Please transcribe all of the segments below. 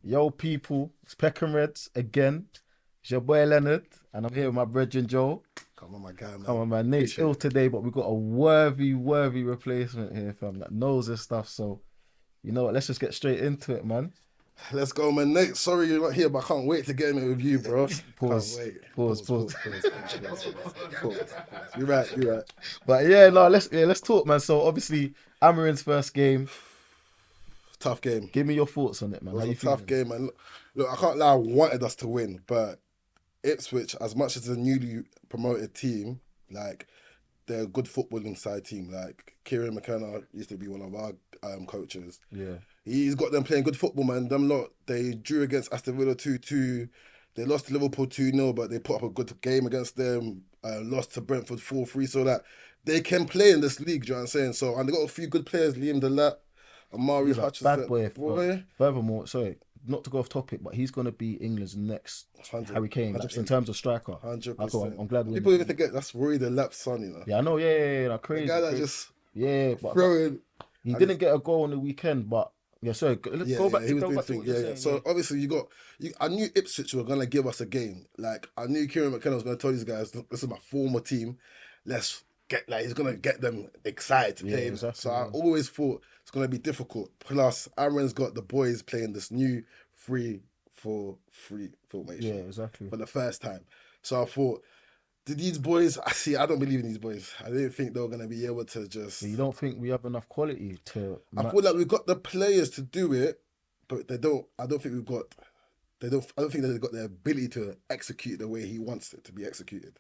Yo, people, it's Peckham Reds again. It's your boy Leonard, and I'm here with my brethren Joe. Come on, my guy, man. Come on, man. Nate's Appreciate ill it. today, but we got a worthy replacement here, fam, that knows this stuff. So, you know what? Let's just get straight into it, man. Let's go, man. Nate, sorry you're not here, but I can't wait to get in it with you, bro. Pause. Can't wait. Pause. Pause. You're right. But yeah, no, let's talk, man. So obviously, Amorin's first game. Tough game. Give me your thoughts on it, man. It was How a you tough feeling? game, man. Look, I can't lie, I wanted us to win, but Ipswich, as much as a newly promoted team, like, they're a good footballing side team. Like, Kieran McKenna used to be one of our coaches. Yeah. He's got them playing good football, man. Them lot, they drew against Aston Villa 2-2. They lost to Liverpool 2-0, but they put up a good game against them. Lost to Brentford 4-3. So that they can play in this league, do you know what I'm saying? So, and they got a few good players, Liam Delap, Amari He's a Hutchinson. bad boy. Furthermore, sorry, not to go off topic, but he's going to be England's next 100, Harry Kane like, in terms of striker. 100%. I'm glad. People even forget that's Rory Delap's son, you know. Yeah, I know. Yeah, like crazy. The guy that crazy. just But throwing. he didn't get a goal on the weekend. But yeah, sorry. Let's go back he to was go doing back to things. what you're Yeah. saying. So obviously I knew Ipswich were gonna give us a game. Like I knew Kieran McKenna was gonna tell these guys, "Look, this is my former team. Let's get he's gonna get them excited to play." Exactly, So I always thought it's gonna be difficult. Plus, Aaron's got the boys playing this new 3-4-3 formation. Yeah, exactly. For the first time. So I thought, did these boys? I don't believe in these boys. I didn't think they were gonna be able to just. You don't think we have enough quality to? I feel like we've got the players to do it, but they don't. I don't think we've got. They don't. I don't think they've got the ability to execute the way he wants it to be executed.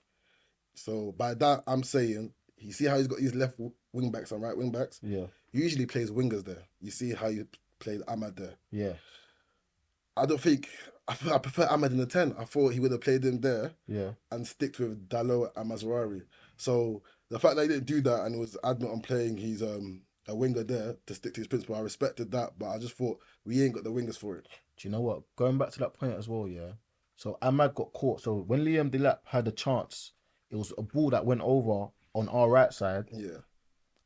So by that, I'm saying, you see how he's got his left wing backs and right wing backs. Yeah. He usually plays wingers there. You see how you played Ahmad there. Yeah. I don't think. I prefer Ahmad in the 10. I thought he would have played him there. Yeah. And sticked with Dalot and Mazraoui. So the fact that he didn't do that and was adamant on playing he's a winger there to stick to his principle, I respected that, but I just thought we ain't got the wingers for it. Do you know what? Going back to that point as well, yeah. So Ahmad got caught. So when Liam Delap had a chance, it was a ball that went over on our right side. Yeah.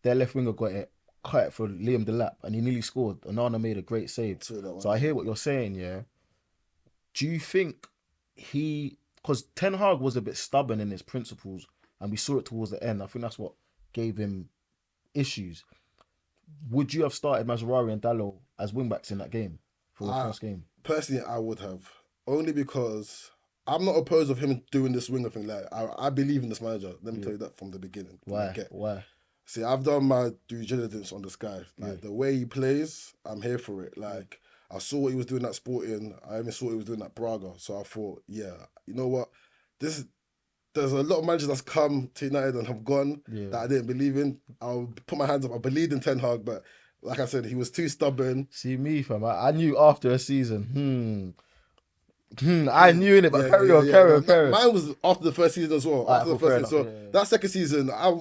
Their left winger got it, cut it for Liam Delap, and he nearly scored. Onana made a great save. So I hear what you're saying, yeah. Do you think because Ten Hag was a bit stubborn in his principles, and we saw it towards the end. I think that's what gave him issues. Would you have started Mazraoui and Dalot as wingbacks in that game for the first game? Personally, I would have. Only because I'm not opposed of him doing this winger thing. Like I believe in this manager. Let me tell you that from the beginning. Why? See, I've done my due diligence on this guy. Like the way he plays, I'm here for it. Like I saw what he was doing at Sporting. I even saw what he was doing at Braga. So I thought, yeah, you know what? There's a lot of managers that's come to United and have gone that I didn't believe in. I'll put my hands up. I believed in Ten Hag, but like I said, he was too stubborn. See me, fam. I knew after a season. I knew in it, but carry on. Mine was after the first season as well. After the first season. So that second season, I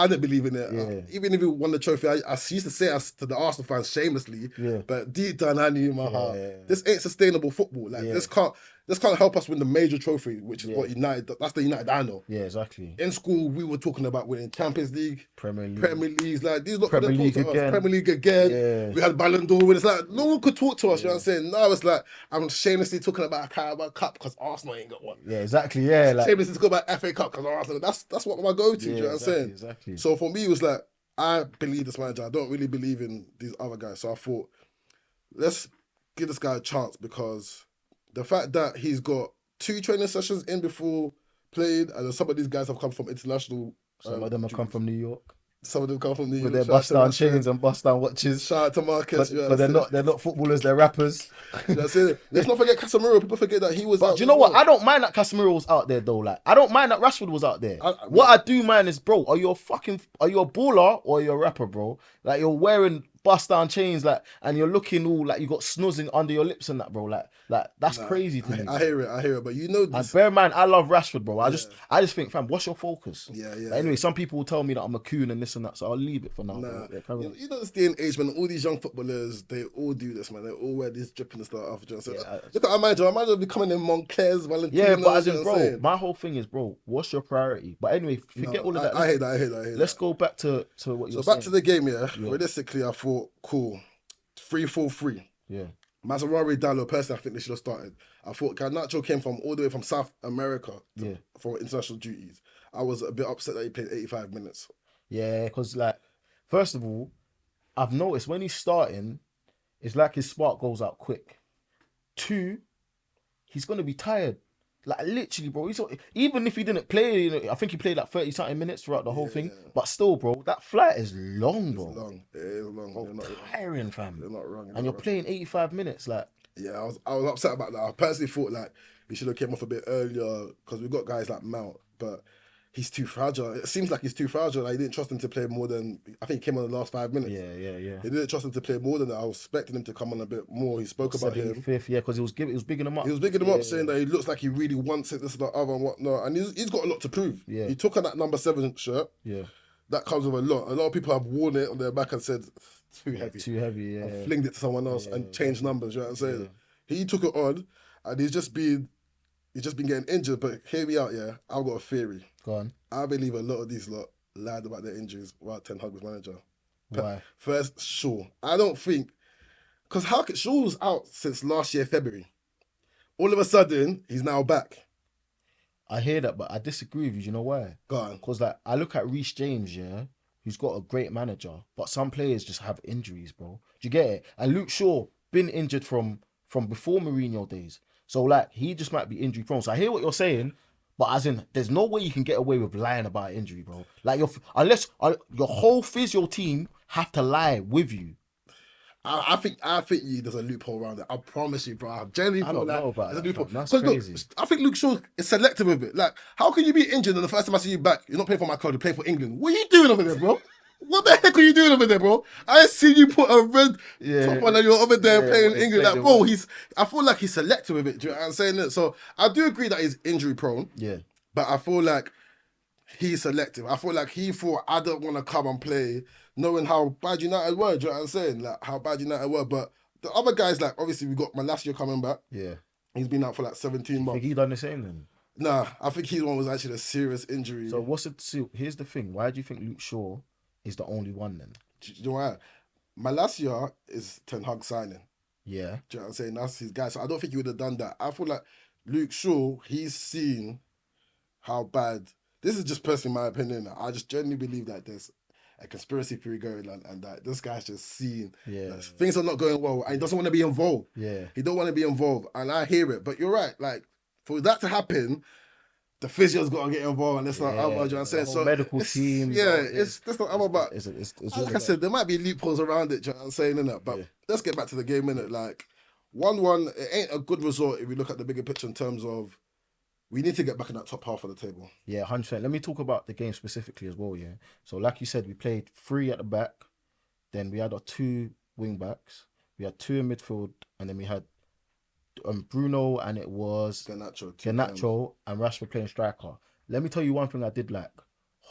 didn't believe in it. Even if we won the trophy, I used to say us to the Arsenal fans shamelessly. But deep down, I knew in my heart, this ain't sustainable football. Like this can't help us win the major trophy, which is what United. That's the United I know. Yeah, exactly. In school, we were talking about winning Champions League, Premier League. Like these, Premier League again. Premier League again. Yeah. We had Ballon d'Or. It's like no one could talk to us. You know what I'm saying? Now it's like I'm shamelessly talking about a Carabao Cup because Arsenal ain't got one. Yeah, exactly. Yeah, like shamelessly talking about FA Cup because Arsenal. That's what my go to. You know what I'm saying? Exactly. So for me, it was like I believe this manager. I don't really believe in these other guys. So I thought, let's give this guy a chance because the fact that he's got 2 training sessions in before playing, and some of these guys have come from international. Some of them have come from New York. Some of them come from New York. With their bust down chains and bust down watches. Shout out to Marcus. But they're not footballers, they're rappers. Let's not forget Casemiro. People forget that he was But out. do you know what? I don't mind that Casemiro was out there though. Like I don't mind that Rashford was out there. What I do mind is, bro, are you a baller or are you a rapper, bro? Like you're wearing bust down chains, like, and you're looking all like you got snozzing under your lips and that, bro. Like that's crazy to me. I hear it. But you know this. And bear in mind, I love Rashford, bro. I just think, fam, what's your focus? Yeah. But anyway, some people will tell me that I'm a coon and this and that, so I'll leave it for now. You know this day and age, man. All these young footballers, they all do this, man. They all wear this dripping and stuff after. Look at our manager. Our manager be coming in Moncler's, Valentino. Yeah, but as in, bro, my whole thing is, bro, what's your priority? But anyway, forget all of that. I hear that. Let's go back to what you're saying. So back to the game, yeah. Realistically, I thought, cool. 3-4-3. Yeah. Maserati, Dallo, personally, I think they should have started. I thought Garnacho came from all the way from South America for international duties. I was a bit upset that he played 85 minutes. Yeah, because like, first of all, I've noticed when he's starting, it's like his spark goes out quick. 2, he's gonna be tired. Like literally, bro. Even if he didn't play, I think he played like 30-something minutes throughout the whole thing. But still, bro, that flight is long, bro. It's long. It is long. Bro, tiring, fam. They're not wrong. And you're playing 85 minutes, like. Yeah, I was upset about that. I personally thought like he should have came off a bit earlier because we've got guys like Mount, but he's too fragile. It seems like he's too fragile. Like, he didn't trust him to play more than, I think he came on the last 5 minutes. Yeah. He didn't trust him to play more than that. I was expecting him to come on a bit more. He spoke about him. 75th, yeah, because he was bigging him up. He was bigging him up, saying that he looks like he really wants it, this and that other and whatnot. And he's got a lot to prove. Yeah. He took on that number 7 shirt. Yeah. That comes with a lot. A lot of people have worn it on their back and said, too heavy. Too heavy, yeah. And flinged it to someone else and changed numbers, you know what I'm saying? Yeah. He took it on and he's just been getting injured. But hear me out, yeah. I've got a theory. Go on. I believe a lot of these lot lied about their injuries while Ten Hag was manager. Why? First, Shaw. I don't think... Because Shaw was out since last year, February. All of a sudden, he's now back. I hear that, but I disagree with you. You know why? Go on. Because like, I look at Reece James, yeah, who's got a great manager, but some players just have injuries, bro. Do you get it? And Luke Shaw been injured from before Mourinho days. So like, he just might be injury prone. So I hear what you're saying, but as in, there's no way you can get away with lying about injury, bro. Like, unless your whole physio team have to lie with you. I think there's a loophole around it. I promise you, bro. I genuinely feel like there's a loophole. That's crazy. Look, I think Luke Shaw is selective with it. Like, how can you be injured and the first time I see you back, you're not playing for my club, you play for England? What are you doing over there, bro? What the heck are you doing over there, bro? I see you put a red top on and you're over there playing in England. Like, bro, I feel like he's selective with it. Do you know what I'm saying? So I do agree that he's injury prone. Yeah. But I feel like he's selective. I feel like he thought, I don't want to come and play, knowing how bad United were. Do you know what I'm saying? Like, how bad United were. But the other guys, like, obviously we got Malacia coming back. Yeah. He's been out for like 17 months. Think he done the same then? Nah, I think his one was actually a serious injury. So here's the thing. Why do you think Luke Shaw is the only one then? Do you know what? Malacia is Ten Hag signing. Yeah. Do you know what I'm saying? That's his guy. So I don't think he would have done that. I feel like Luke Shaw, he's seen how bad... This is just personally my opinion. I just genuinely believe that there's a conspiracy theory going on and that this guy's just seen that things are not going well and he doesn't want to be involved. Yeah. He don't want to be involved. And I hear it. But you're right. Like, for that to happen... The physio's got to get involved, and it's not other. You know what I'm saying? So medical team. Yeah, that's not other. But like I said, there might be loopholes around it. Do you know what I'm saying? Innit? But let's get back to the game. Innit? Like 1-1, it ain't a good result if we look at the bigger picture in terms of we need to get back in that top half of the table. Yeah, 100%. Let me talk about the game specifically as well. Yeah. So like you said, we played 3 at the back, then we had our 2 wing backs, we had 2 in midfield, and then we had Bruno and it was Garnacho and Rashford playing striker. Let me tell you one thing I did like.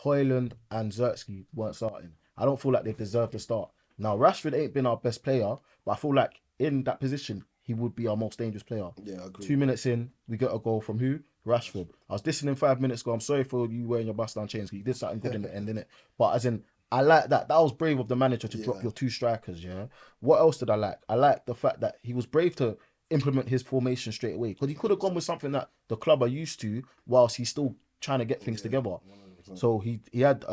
Højlund and Zirkzee weren't starting. I don't feel like they deserve to start. Now, Rashford ain't been our best player, but I feel like in that position, he would be our most dangerous player. Yeah, I agree. 2 minutes in, we get a goal from who? Rashford. I was dissing him 5 minutes ago. I'm sorry for you wearing your bust down chains because you did something good in the end, innit? But as in, I like that. That was brave of the manager to drop your 2 strikers, yeah? What else did I like? I like the fact that he was brave to implement his formation straight away because he could have gone with something that the club are used to whilst he's still trying to get things together. 100%. So he had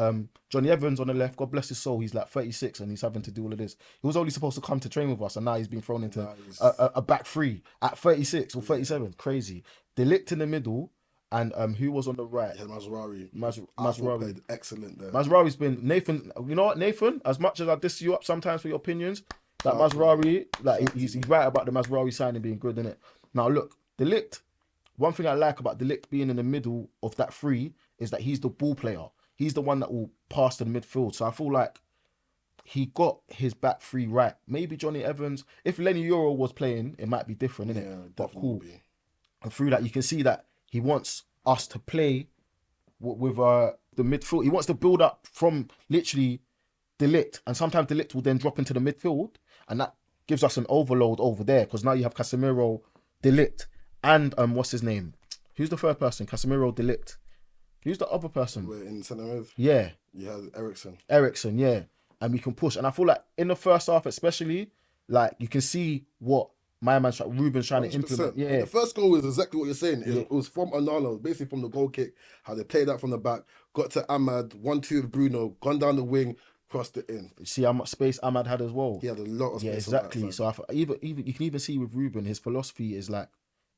Johnny Evans on the left. God bless his soul. He's like 36 and he's having to do all of this. He was only supposed to come to train with us and now he's been thrown into a back 3 at 36 or 37. Crazy. De Ligt in the middle and who was on the right? Yeah, Mazraoui. Mazraoui played excellent there. Mazraoui's been Nathan. You know what, Nathan? As much as I diss you up sometimes for your opinions, that Mazraoui, like he's right about the Mazraoui signing being good, innit? Now look, De Ligt, one thing I like about De Ligt being in the middle of that 3 is that he's the ball player. He's the one that will pass to the midfield. So I feel like he got his back 3 right. Maybe Johnny Evans, if Len Jo was playing, it might be different, innit? Yeah, but cool. And through that, you can see that he wants us to play with the midfield. He wants to build up from literally De Ligt, and sometimes De Ligt will then drop into the midfield, and that gives us an overload over there because now you have Casemiro, De Ligt, and what's his name? Who's the third person? Casemiro, De Ligt. Who's the other person? We're in centre mid. Yeah. You had Eriksen, yeah. And we can push. And I feel like in the first half especially, like you can see what my man, Ruben's trying to 100%. implement. And Yeah, the first goal was exactly what you're saying. yeah. It was from Onana, basically from the goal kick, how they played that from the back, got to Ahmad, 1-2 with Bruno, gone down the wing, crossed it in. See how much space Ahmad had as well. He had a lot of Yeah, space on that exactly. side. So even you can even see with Ruben, his philosophy is like,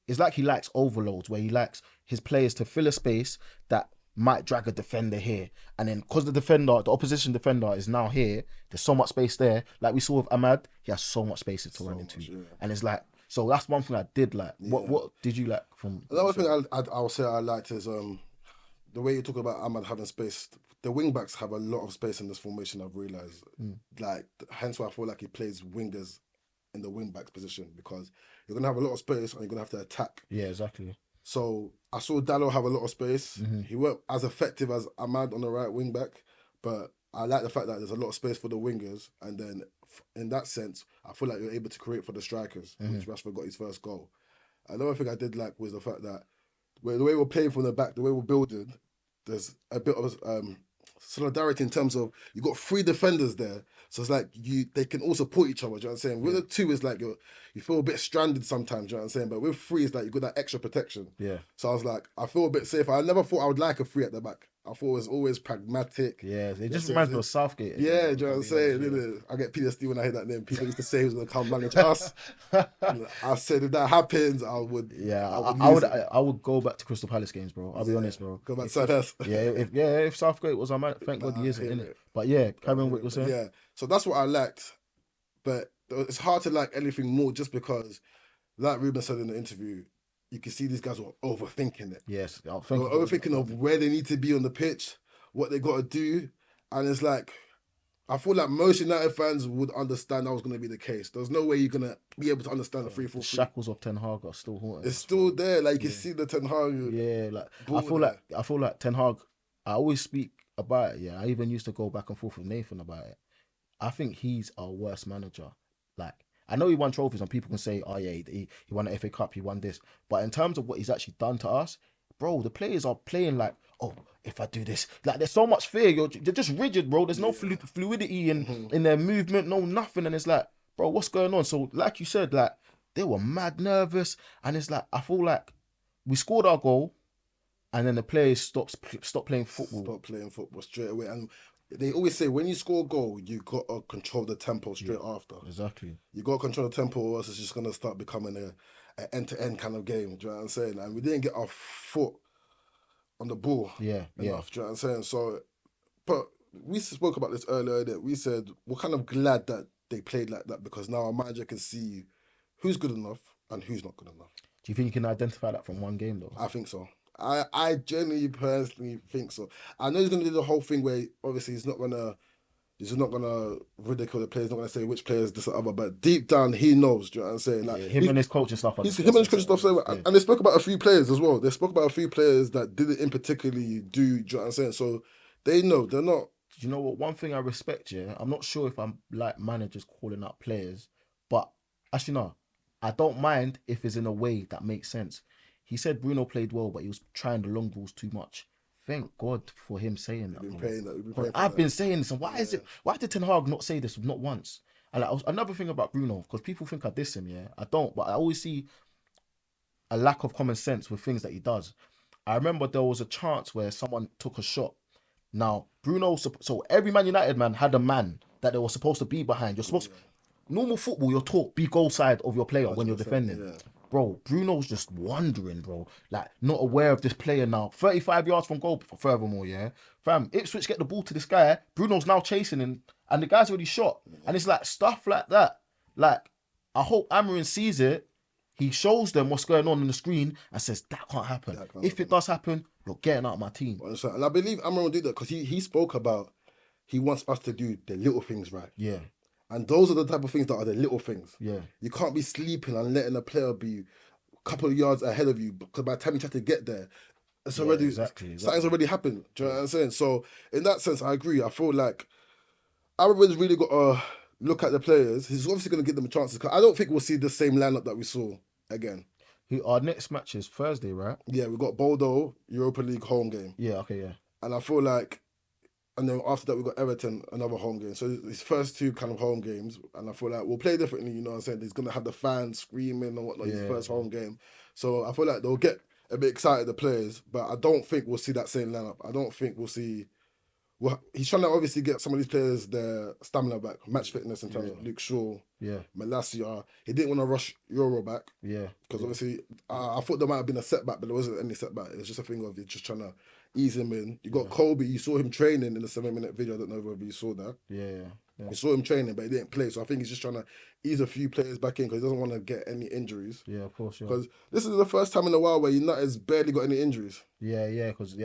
it's like he likes overloads, where he likes his players to fill a space that might drag a defender here, and then because the opposition defender is now here, there's so much space there. Like we saw with Ahmad, he has so much space to run into, and it's like, so that's one thing I did like. What did you like from? Another thing I'll say I liked is the way you talk about Ahmad having space. The wing backs have a lot of space in this formation. I've realised, like, hence why I feel like he plays wingers in the wing backs position, because you're gonna have a lot of space and you're gonna have to attack. Yeah, exactly. So I saw Dallo have a lot of space. He weren't as effective as Ahmad on the right wing back, but I like the fact that there's a lot of space for the wingers, and then in that sense, I feel like you're able to create for the strikers, which Rashford got his first goal. Another thing I did like was the fact that the way we're playing from the back, the way we're building, there's a bit of solidarity in terms of you got three defenders there, so it's like they can all support each other. Do you know what I'm saying? With the two, it's like you feel a bit stranded sometimes. Do you know what I'm saying? But with three, it's like you got that extra protection. Yeah. So I was like, I feel a bit safer. I never thought I would like a three at the back. I thought it was always pragmatic. Yeah, it just reminds me of Southgate. Yeah, do you know what I'm saying? I get PTSD when I hear that name. People used to say he was going to come manage us. I said if that happens, I would. Yeah, I would go back to Crystal Palace games, bro. I'll be honest, bro. Go back to Southwest. If Southgate was our man, thank God he isn't in it. But yeah, carry on what you're saying. Yeah, so that's what I liked. But it's hard to like anything more just because, like Ruben said in the interview, you can see these guys were overthinking it. Yes, They were overthinking of where they need to be on the pitch, what they got to do. And it's like, I feel like most United fans would understand that was going to be the case. There's no way you're going to be able to understand the 3-4-3. The shackles of Ten Hag are still haunting. It's still there. Like, you can see the Ten Hag. Yeah, like I feel like Ten Hag, I always speak about it. Yeah, I even used to go back and forth with Nathan about it. I think he's our worst manager. Like, I know he won trophies and people can say, oh yeah, he won the FA Cup, he won this. But in terms of what he's actually done to us, bro, the players are playing like, oh, if I do this, like there's so much fear. They're just rigid, bro. There's no fluidity in their movement, no nothing. And it's like, bro, what's going on? So like you said, like they were mad nervous. And it's like, I feel like we scored our goal and then the players stopped playing football. Stop playing football straight away. And they always say when you score a goal, you got to control the tempo straight after. Exactly. You got to control the tempo, or else it's just going to start becoming an end-to-end kind of game. Do you know what I'm saying? And we didn't get our foot on the ball enough. Do you know what I'm saying? So, but we spoke about this earlier, that we said we're kind of glad that they played like that, because now our manager can see who's good enough and who's not good enough. Do you think you can identify that from one game though? I think so. I genuinely, personally think so. I know he's going to do the whole thing where obviously he's not going to ridicule the players, not going to say which players this or other, but deep down he knows. Do you know what I'm saying? Like, him and his coach and stuff. And his coach and stuff. And they spoke about a few players as well. They spoke about a few players that didn't in particularly do you know what I'm saying? So they know, they're not. Do you know what? One thing I respect, yeah, I'm not sure if I'm like managers calling out players, but actually no, I don't mind if it's in a way that makes sense. He said Bruno played well, but he was trying the long balls too much. Thank God for him saying that. I've been saying this, and why did Ten Hag not say this not once? And like, another thing about Bruno, because people think I diss him, yeah, I don't, but I always see a lack of common sense with things that he does. I remember there was a chance where someone took a shot. Now Bruno, so every Man United man had a man that they were supposed to be behind. You're supposed normal football, you're taught be goal side of your player when you're defending. Yeah. Bro, Bruno's just wandering, bro. Like, not aware of this player now. 35 yards from goal, furthermore, yeah? Fam, Ipswich get the ball to this guy. Bruno's now chasing him, and the guy's already shot. And it's like, stuff like that. Like, I hope Amorin sees it. He shows them what's going on the screen and says, that can't happen. If it does happen, you're getting out of my team. And I believe Amorin did that because he spoke about he wants us to do the little things right. Yeah. And those are the type of things that are the little things. Yeah. You can't be sleeping and letting a player be a couple of yards ahead of you, because by the time you try to get there, it's already exactly. Something's already happened. Do you know what I'm saying? So in that sense, I agree. I feel like Amorim's really got to look at the players. He's obviously going to give them chances. Cause I don't think we'll see the same lineup that we saw again. Our next match is Thursday, right? Yeah, we've got Bodo, Europa League home game. Yeah, okay, yeah. And I feel like And then after that, we got Everton, another home game. So his first two kind of home games, and I feel like we'll play differently. You know what I'm saying? He's gonna have the fans screaming and whatnot. His first home game, so I feel like they'll get a bit excited, the players. But I don't think we'll see that same lineup. I don't think we'll see. Well, he's trying to obviously get some of these players their stamina back, match fitness in terms of Luke Shaw, Malacia. He didn't want to rush Euro back. Because obviously, I thought there might have been a setback, but there wasn't any setback. It was just a thing of he's just trying to ease him in. You got Kobe, you saw him training in the 7-minute video. I don't know whether you saw that. You saw him training, but he didn't play. So I think he's just trying to ease a few players back in because he doesn't want to get any injuries. Yeah, of course. Because this is the first time in a while where United's barely got any injuries. Because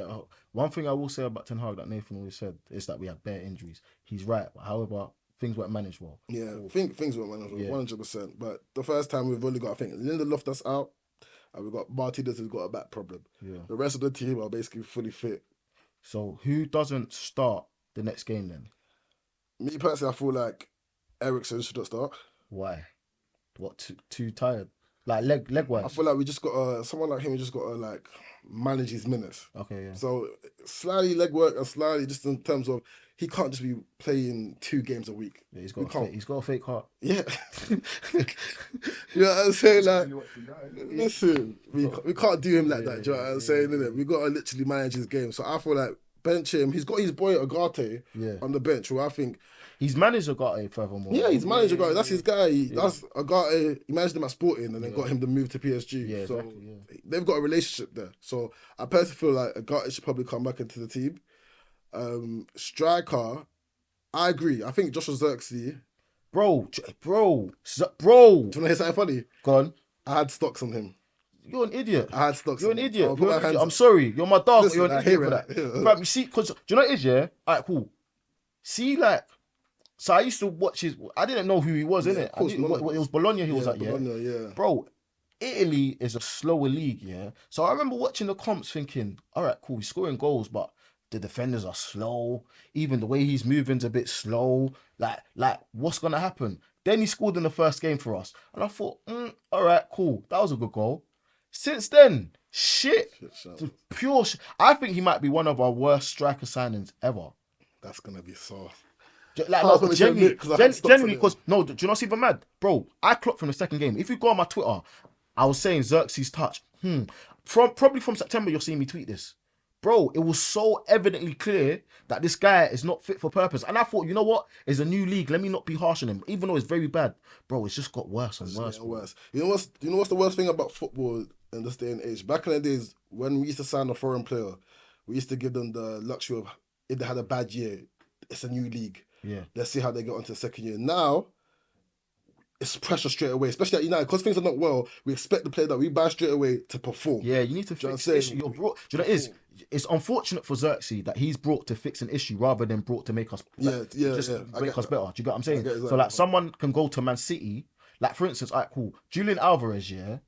one thing I will say about Ten Hag that Nathan always said is that we had bare injuries. He's right. However, things weren't managed well. Yeah, things weren't managed well, 100%. But the first time we've only got, I think, Lindelof that's out, and we've got Martinez who's got a back problem. Yeah. The rest of the team are basically fully fit. So who doesn't start the next game then? Me personally, I feel like Eriksen shouldn't start. Why? What, too tired? Like leg wise? I feel like we just got to, someone like him, we just got to like manage his minutes. Okay, yeah. So slightly leg work and slightly just in terms of he can't just be playing 2 games a week. Yeah, he's got a fake heart. Yeah. You know what I'm saying? Like, listen, we can't do him like that. Do you know what I'm saying? Innit? We got to literally manage his game. So I feel like bench him. He's got his boy Agate on the bench, who I think he's managed Agate furthermore. Yeah, he's managed Agate. That's his guy. That's Agate. He managed him at Sporting and then got him to move to PSG. Yeah, so exactly, they've got a relationship there. So I personally feel like Agate should probably come back into the team. Striker, I agree. I think Joshua Zirkzee. Bro. Do you want to hear something funny? Go on. I had stocks on him. You're an idiot. I had stocks. You're an idiot. You're an idiot. I'm sorry. You're my dog. Listen, you're an idiot for that. Fam, you see, because do you know what it is, yeah? Alright, cool. See, like, so I used to watch his. I didn't know who he was, innit? It was Bologna he was at, yeah. Bro, Italy is a slower league, yeah? So I remember watching the comps thinking, alright, cool, he's scoring goals, but the defenders are slow. Even the way he's moving's a bit slow. Like, what's going to happen? Then he scored in the first game for us. And I thought, alright, cool. That was a good goal. Since then, shit. Pure shit. I think he might be one of our worst striker signings ever. That's going to be soft. Like, no, genuinely, because, no, do you not see the mad? Bro, I clocked from the second game. If you go on my Twitter, I was saying Zirkzee's touch. Probably from September, you're seeing me tweet this. Bro, it was so evidently clear that this guy is not fit for purpose. And I thought, you know what? It's a new league. Let me not be harsh on him. Even though it's very bad. Bro, it's just got worse and worse. You know what's the worst thing about football in this day and age? Back in the days, when we used to sign a foreign player, we used to give them the luxury of, if they had a bad year, it's a new league. Yeah. Let's see how they get onto the second year. Now, it's pressure straight away, especially at United. Because things are not well, we expect the player that we buy straight away to perform. Yeah, you need to fix the issue. Do you know what it is? It's unfortunate for Zirkzee that he's brought to fix an issue rather than brought to make us make us better. Do you get what I'm saying? Exactly. So like someone can go to Man City, like for instance, alright, cool. Julian Alvarez, yeah.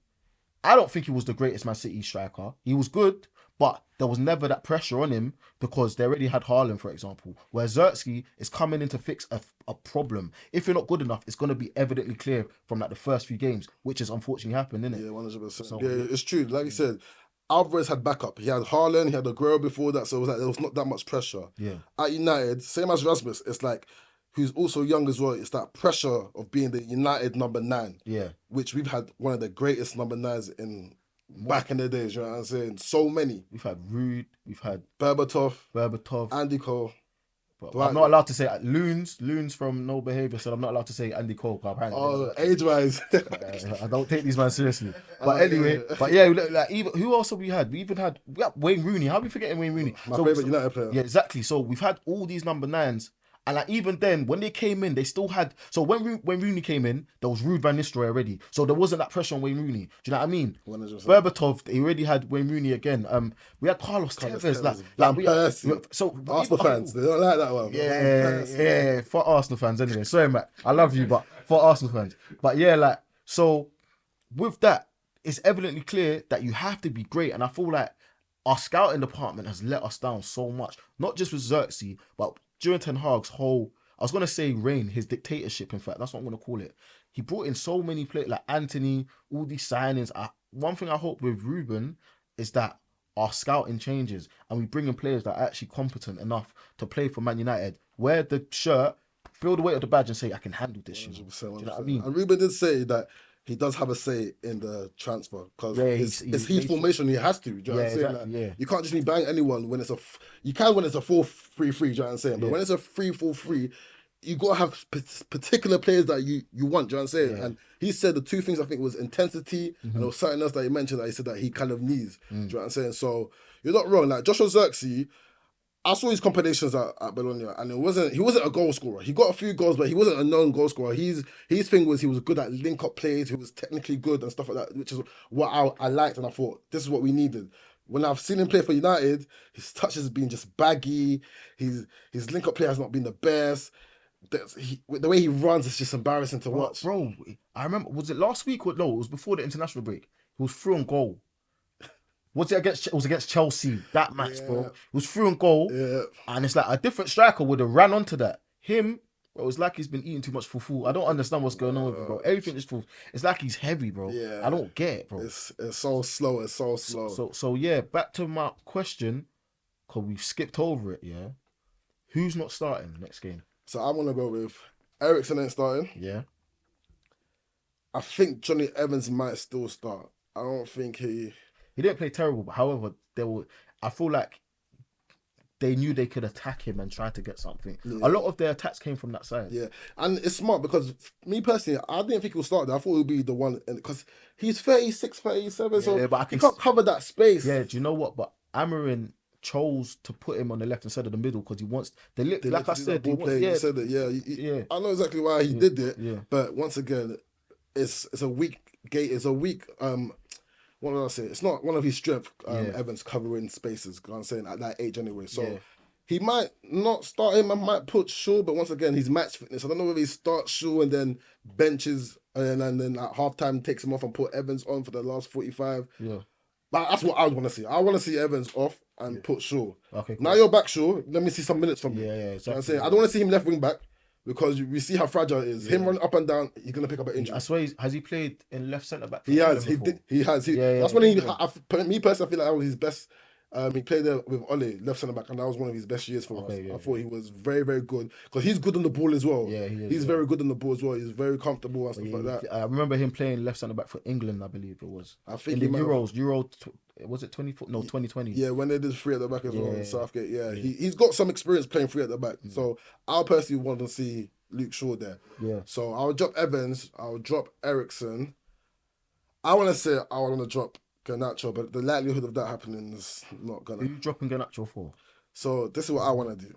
I don't think he was the greatest Man City striker. He was good, but there was never that pressure on him because they already had Haaland, for example. Where Zirkzee is coming in to fix a problem. If you're not good enough, it's going to be evidently clear from like the first few games, which has unfortunately happened, isn't it? Yeah, 100%. So, yeah, it's true. Like you said, Alvarez had backup. He had Haaland, he had Aguero before that, so it was like there was not that much pressure. Yeah. At United, same as Rasmus, it's like, who's also young as well, it's that pressure of being the United number 9. Yeah. Which we've had one of the greatest number 9s in back in the days, you know what I'm saying? So many. We've had Rude, we've had Berbatov, Andy Cole. But I'm not allowed to say Loons from No Behaviour said I'm not allowed to say Andy Cole. Oh, age-wise. I don't take these man seriously. But anyway, but yeah, like even who else have we had? We had Wayne Rooney. How are we forgetting Wayne Rooney? My favourite United player. Yeah, exactly. So we've had all these number 9s. And like even then, when they came in, they still had. So when Rooney came in, there was Ruud van Nistelrooy already. So there wasn't that pressure on Wayne Rooney. Do you know what I mean? 100%. Berbatov, he already had Wayne Rooney again. We had Carlos Tevez. Arsenal fans, they don't like that one. Yeah. For Arsenal fans, anyway. Sorry, Matt. I love you, but for Arsenal fans. But yeah, like so, with that, it's evidently clear that you have to be great, and I feel like our scouting department has let us down so much. Not just with Zirkzee, but during Ten Hag's whole, I was going to say reign, his dictatorship, in fact, that's what I'm going to call it. He brought in so many players, like Anthony, all these signings. One thing I hope with Ruben is that our scouting changes and we bring in players that are actually competent enough to play for Man United, wear the shirt, feel the weight of the badge and say, I can handle this. 100%, Do 100%. you know what I mean? And Ruben did say that he does have a say in the transfer because it's his formation. He has to. Do you know what I'm saying? Exactly, like, you can't just be banging anyone when it's you can when it's a 4-3-3. Do you know what I'm saying? But when it's a 3-4-3, you got to have particular players that you want. Do you know what I'm saying? And he said the two things I think was intensity and there was something else that he mentioned that he said that he kind of needs. Do you know what I'm saying? So you're not wrong. Like Joshua Zirkzee, I saw his compilations at Bologna, and he wasn't a goal scorer. He got a few goals, but he wasn't a known goal scorer. His thing was he was good at link up plays. He was technically good and stuff like that, which is what I liked, and I thought this is what we needed. When I've seen him play for United, his touches have been just baggy. His link up play has not been the best. The way he runs is just embarrassing to watch. Bro, I remember, was it last week or no? It was before the international break. He was through on goal. It was against Chelsea, that match, bro. It was through on goal. Yeah. And it's like a different striker would have ran onto that. Him, bro, it's like he's been eating too much fufu. I don't understand what's going on with him, bro. Everything is full. It's like he's heavy, bro. Yeah. I don't get it, bro. It's so slow. It's so slow. So yeah, back to my question, because we've skipped over it, yeah. Who's not starting next game? So I'm going to go with Eriksen ain't starting. Yeah. I think Johnny Evans might still start. I don't think He didn't play terrible, but however, I feel like they knew they could attack him and try to get something. Yeah. A lot of their attacks came from that side. Yeah, and it's smart because me personally, I didn't think he'll start there. I thought he'll be the one because he's 36, 37, so but he can't cover that space. Yeah, do you know what? But Amorin chose to put him on the left instead of the middle because he wants. Like I said, he said it. Yeah, I know exactly why he did it. Yeah. But once again, it's a weak gate. It's a weak. What did I say? It's not one of his strengths, Evans covering spaces. I'm saying at that age anyway. So he might not start him. I might put Shaw, but once again, he's match fitness. I don't know whether he starts Shaw and then benches and then at halftime takes him off and put Evans on for the last 45. Yeah. But that's what I want to see. I want to see Evans off and put Shaw. Okay. Cool. Now you're back, Shaw. Let me see some minutes from you. Yeah, exactly. You know what I'm saying? I don't want to see him left wing back. Because we see how fragile it is. Him running up and down, he's gonna pick up an injury. I swear, has he played in left centre back? He has. He has. That's when me personally, I feel like that was his best. He played there with Ole, left centre back, and that was one of his best years for us. I thought he was very, very good because he's good on the ball as well. Yeah, he is. He's very good on the ball as well. He's very comfortable and stuff like that. I remember him playing left centre back for England. I believe it was. I think in the Euros. Was it 24? No, 2020. Yeah, when they did free at the back as well in Southgate. Yeah, he's got some experience playing free at the back. So I personally want to see Luke Shaw there. Yeah. So I'll drop Evans. I'll drop Eriksen. I want to drop Garnacho, but the likelihood of that happening is not gonna. Who are you dropping Garnacho for? So this is what I want to do.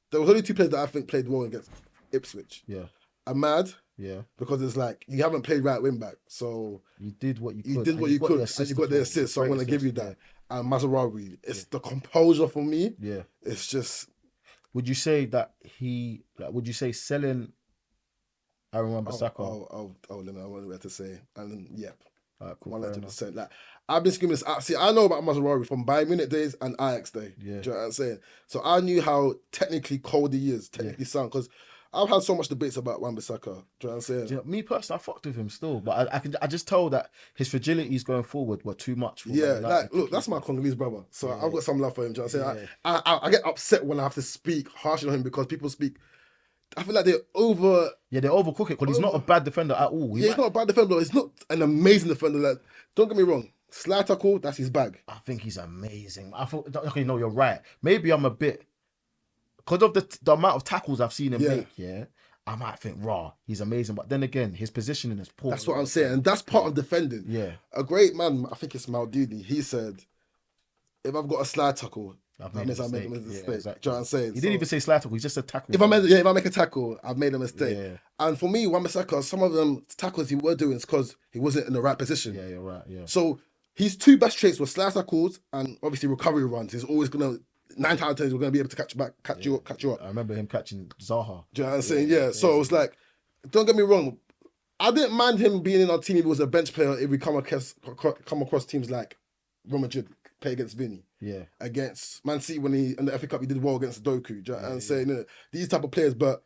There was only two players that I think played well against Ipswich. Yeah. Ahmad. Yeah. Because it's like you haven't played right wing back, so you did what you could. You did what you could, and you got the assist. So I'm gonna give you that. And Mazraoui, it's the composure for me. Yeah. It's just. Would you say that would you say selling Aaron Wan-Bissaka? Then I wonder what to say. And yep. All right, cool, 100%. Like I've been screaming this. See, I know about Mazraoui from Bayern Munich days and Ajax day. Yeah. Do you know what I'm saying? So I knew how technically cold he is, technically sound, because I've had so much debates about Wan-Bissaka. Do you know what I'm saying? Yeah, me personally, I fucked with him still, but I just tell that his fragilities going forward were too much for me. Like, look, that's my Congolese brother, so I've got some love for him. Do you know what I'm saying? I get upset when I have to speak harshly on him because people speak. I feel like they're over. Yeah, they overcook it because he's not a bad defender at all. He's not a bad defender. He's not an amazing defender. Like, don't get me wrong. Slide tackle, that's his bag. I think he's amazing. I thought, okay, no, you're right. Maybe I'm a bit because of the amount of tackles I've seen him make. Yeah. I might think, he's amazing. But then again, his positioning is poor. That's what I'm saying. And that's part of defending. Yeah. A great man, I think it's Maldini, he said, if I've got a slide tackle, that means I made a mistake. Exactly. Do you know what I'm saying? He didn't even say slide tackle, he just said tackle. If I make a tackle, I've made a mistake. Yeah. And for me, Wan-Bissaka, some of them tackles he were doing is because he wasn't in the right position. Yeah, you're right. Yeah. So his two best traits were slide tackles and obviously recovery runs. He's always gonna 9 out of 10 we're gonna be able to catch you up. I remember him catching Zaha. Do you know what I'm saying? Yeah. So it was like, don't get me wrong, I didn't mind him being in our team if he was a bench player if we come across teams like Real Madrid, play against Vinny. Yeah. Against Man City when in the FA Cup he did well against Doku. Do you know what I'm saying? These type of players, but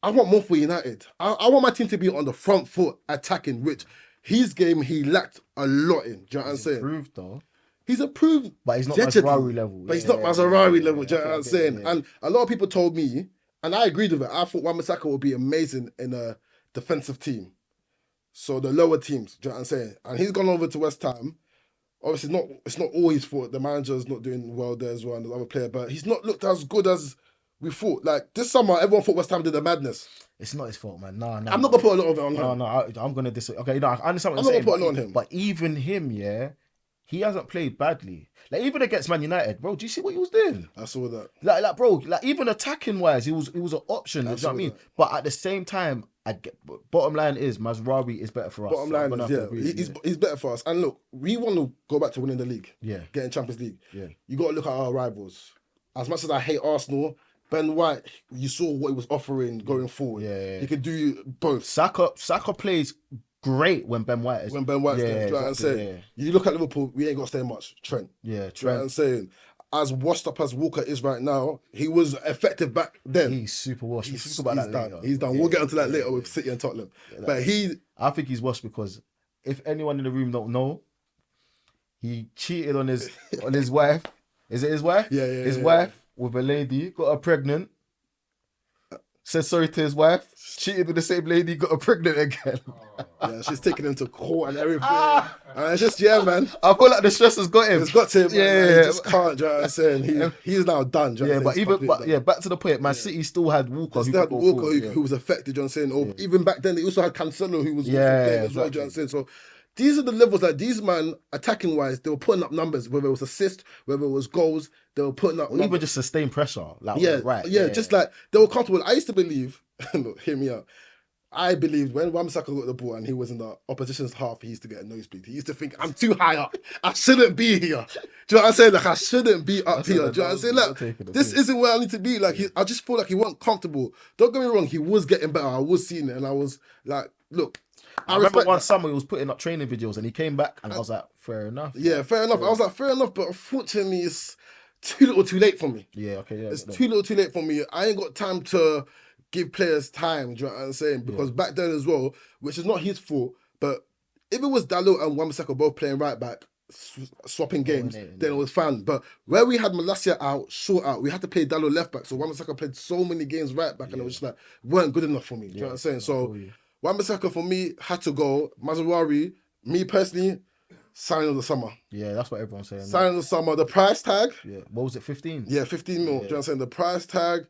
I want more for United. I want my team to be on the front foot attacking, which his game he lacked a lot in. Do you know what I'm saying? Improved though. He's improved, but he's not vegetally, Mazraoui level. but he's not Mazraoui level. Do you know what I'm saying? Yeah. And a lot of people told me, and I agreed with it. I thought Wan-Bissaka would be amazing in a defensive team, so the lower teams. Do you know what I'm saying? And he's gone over to West Ham. Obviously, it's not all his fault. The manager's not doing well there as well, and the other player, but he's not looked as good as we thought. Like this summer, everyone thought West Ham did a madness. It's not his fault, man. No. I'm not gonna put a lot of it on him. No, I'm gonna disagree. Okay, no, I understand what I'm you're not saying. gonna put a lot on him. But even him, yeah, he hasn't played badly. Like even against Man United, bro. Do you see what he was doing? I saw that. Like, bro. Like even attacking wise, he was an option. You know what I mean? That. But at the same time, bottom line is Mazraoui is better for us. Bottom line is, he's better for us. And look, we want to go back to winning the league. Yeah, getting Champions League. Yeah, you got to look at our rivals. As much as I hate Arsenal, Ben White, you saw what he was offering going forward. Yeah. He could do both. Saka plays great when Ben White is. When Ben White's there, do you know what I'm saying? You look at Liverpool, we ain't got to say much. Trent. Yeah, Trent. Do you know what I'm saying? As washed up as Walker is right now, he was effective back then. He's super washed. He's done. He's done. We'll get onto that later with City and Tottenham. But I think he's washed because if anyone in the room don't know, he cheated on his wife. Is it his wife? Yeah. His wife with a lady, got her pregnant. Said sorry to his wife. Cheated with the same lady, got her pregnant again. Yeah, she's taking him to court and everything. And it's just, man. I feel like the stress has got him. It's got to him. Yeah. He just can't, do you know what I'm saying? He's now done. Do you know what I'm saying? Back to the point, Man City still had Walker. Who was affected, do you know what I'm saying? Or even back then, they also had Cancelo who was as well, do you know what I'm saying? So these are the levels, like these man, attacking wise, they were putting up numbers, whether it was assists, whether it was goals, they were putting up even just sustained pressure. Like, just like they were comfortable. I used to believe, look, hear me out. I believed when Wan-Bissaka got the ball and he was in the opposition's half, he used to get a nosebleed. He used to think, I'm too high up. I shouldn't be here. Do you know what I'm saying? Like, I shouldn't be up here. Do you know what I'm saying? Like, this isn't where I need to be. Like, I just feel like he wasn't comfortable. Don't get me wrong, he was getting better. I was seeing it and I was like, look, I remember one summer he was putting up training videos and he came back and I was like, fair enough. Yeah, fair enough. I was like, fair enough, but unfortunately it's too little too late for me. Yeah, okay, yeah. It's too little too late for me. I ain't got time to give players time, do you know what I'm saying? Because back then as well, which is not his fault, but if it was Dalot and Wan-Bissaka both playing right back, swapping games, then it was fun. But where we had Malacia out, short out, we had to play Dalot left back. So Wan-Bissaka played so many games right back and it was just like, weren't good enough for me. Do you know what I'm saying? So Wan-Bissaka for me had to go. Mazraoui, me personally, signing of the summer. Yeah, that's what everyone's saying. Signing of the summer. The price tag. Yeah, what was it, 15? Yeah, 15 mil. Do you know what I'm saying? The price tag,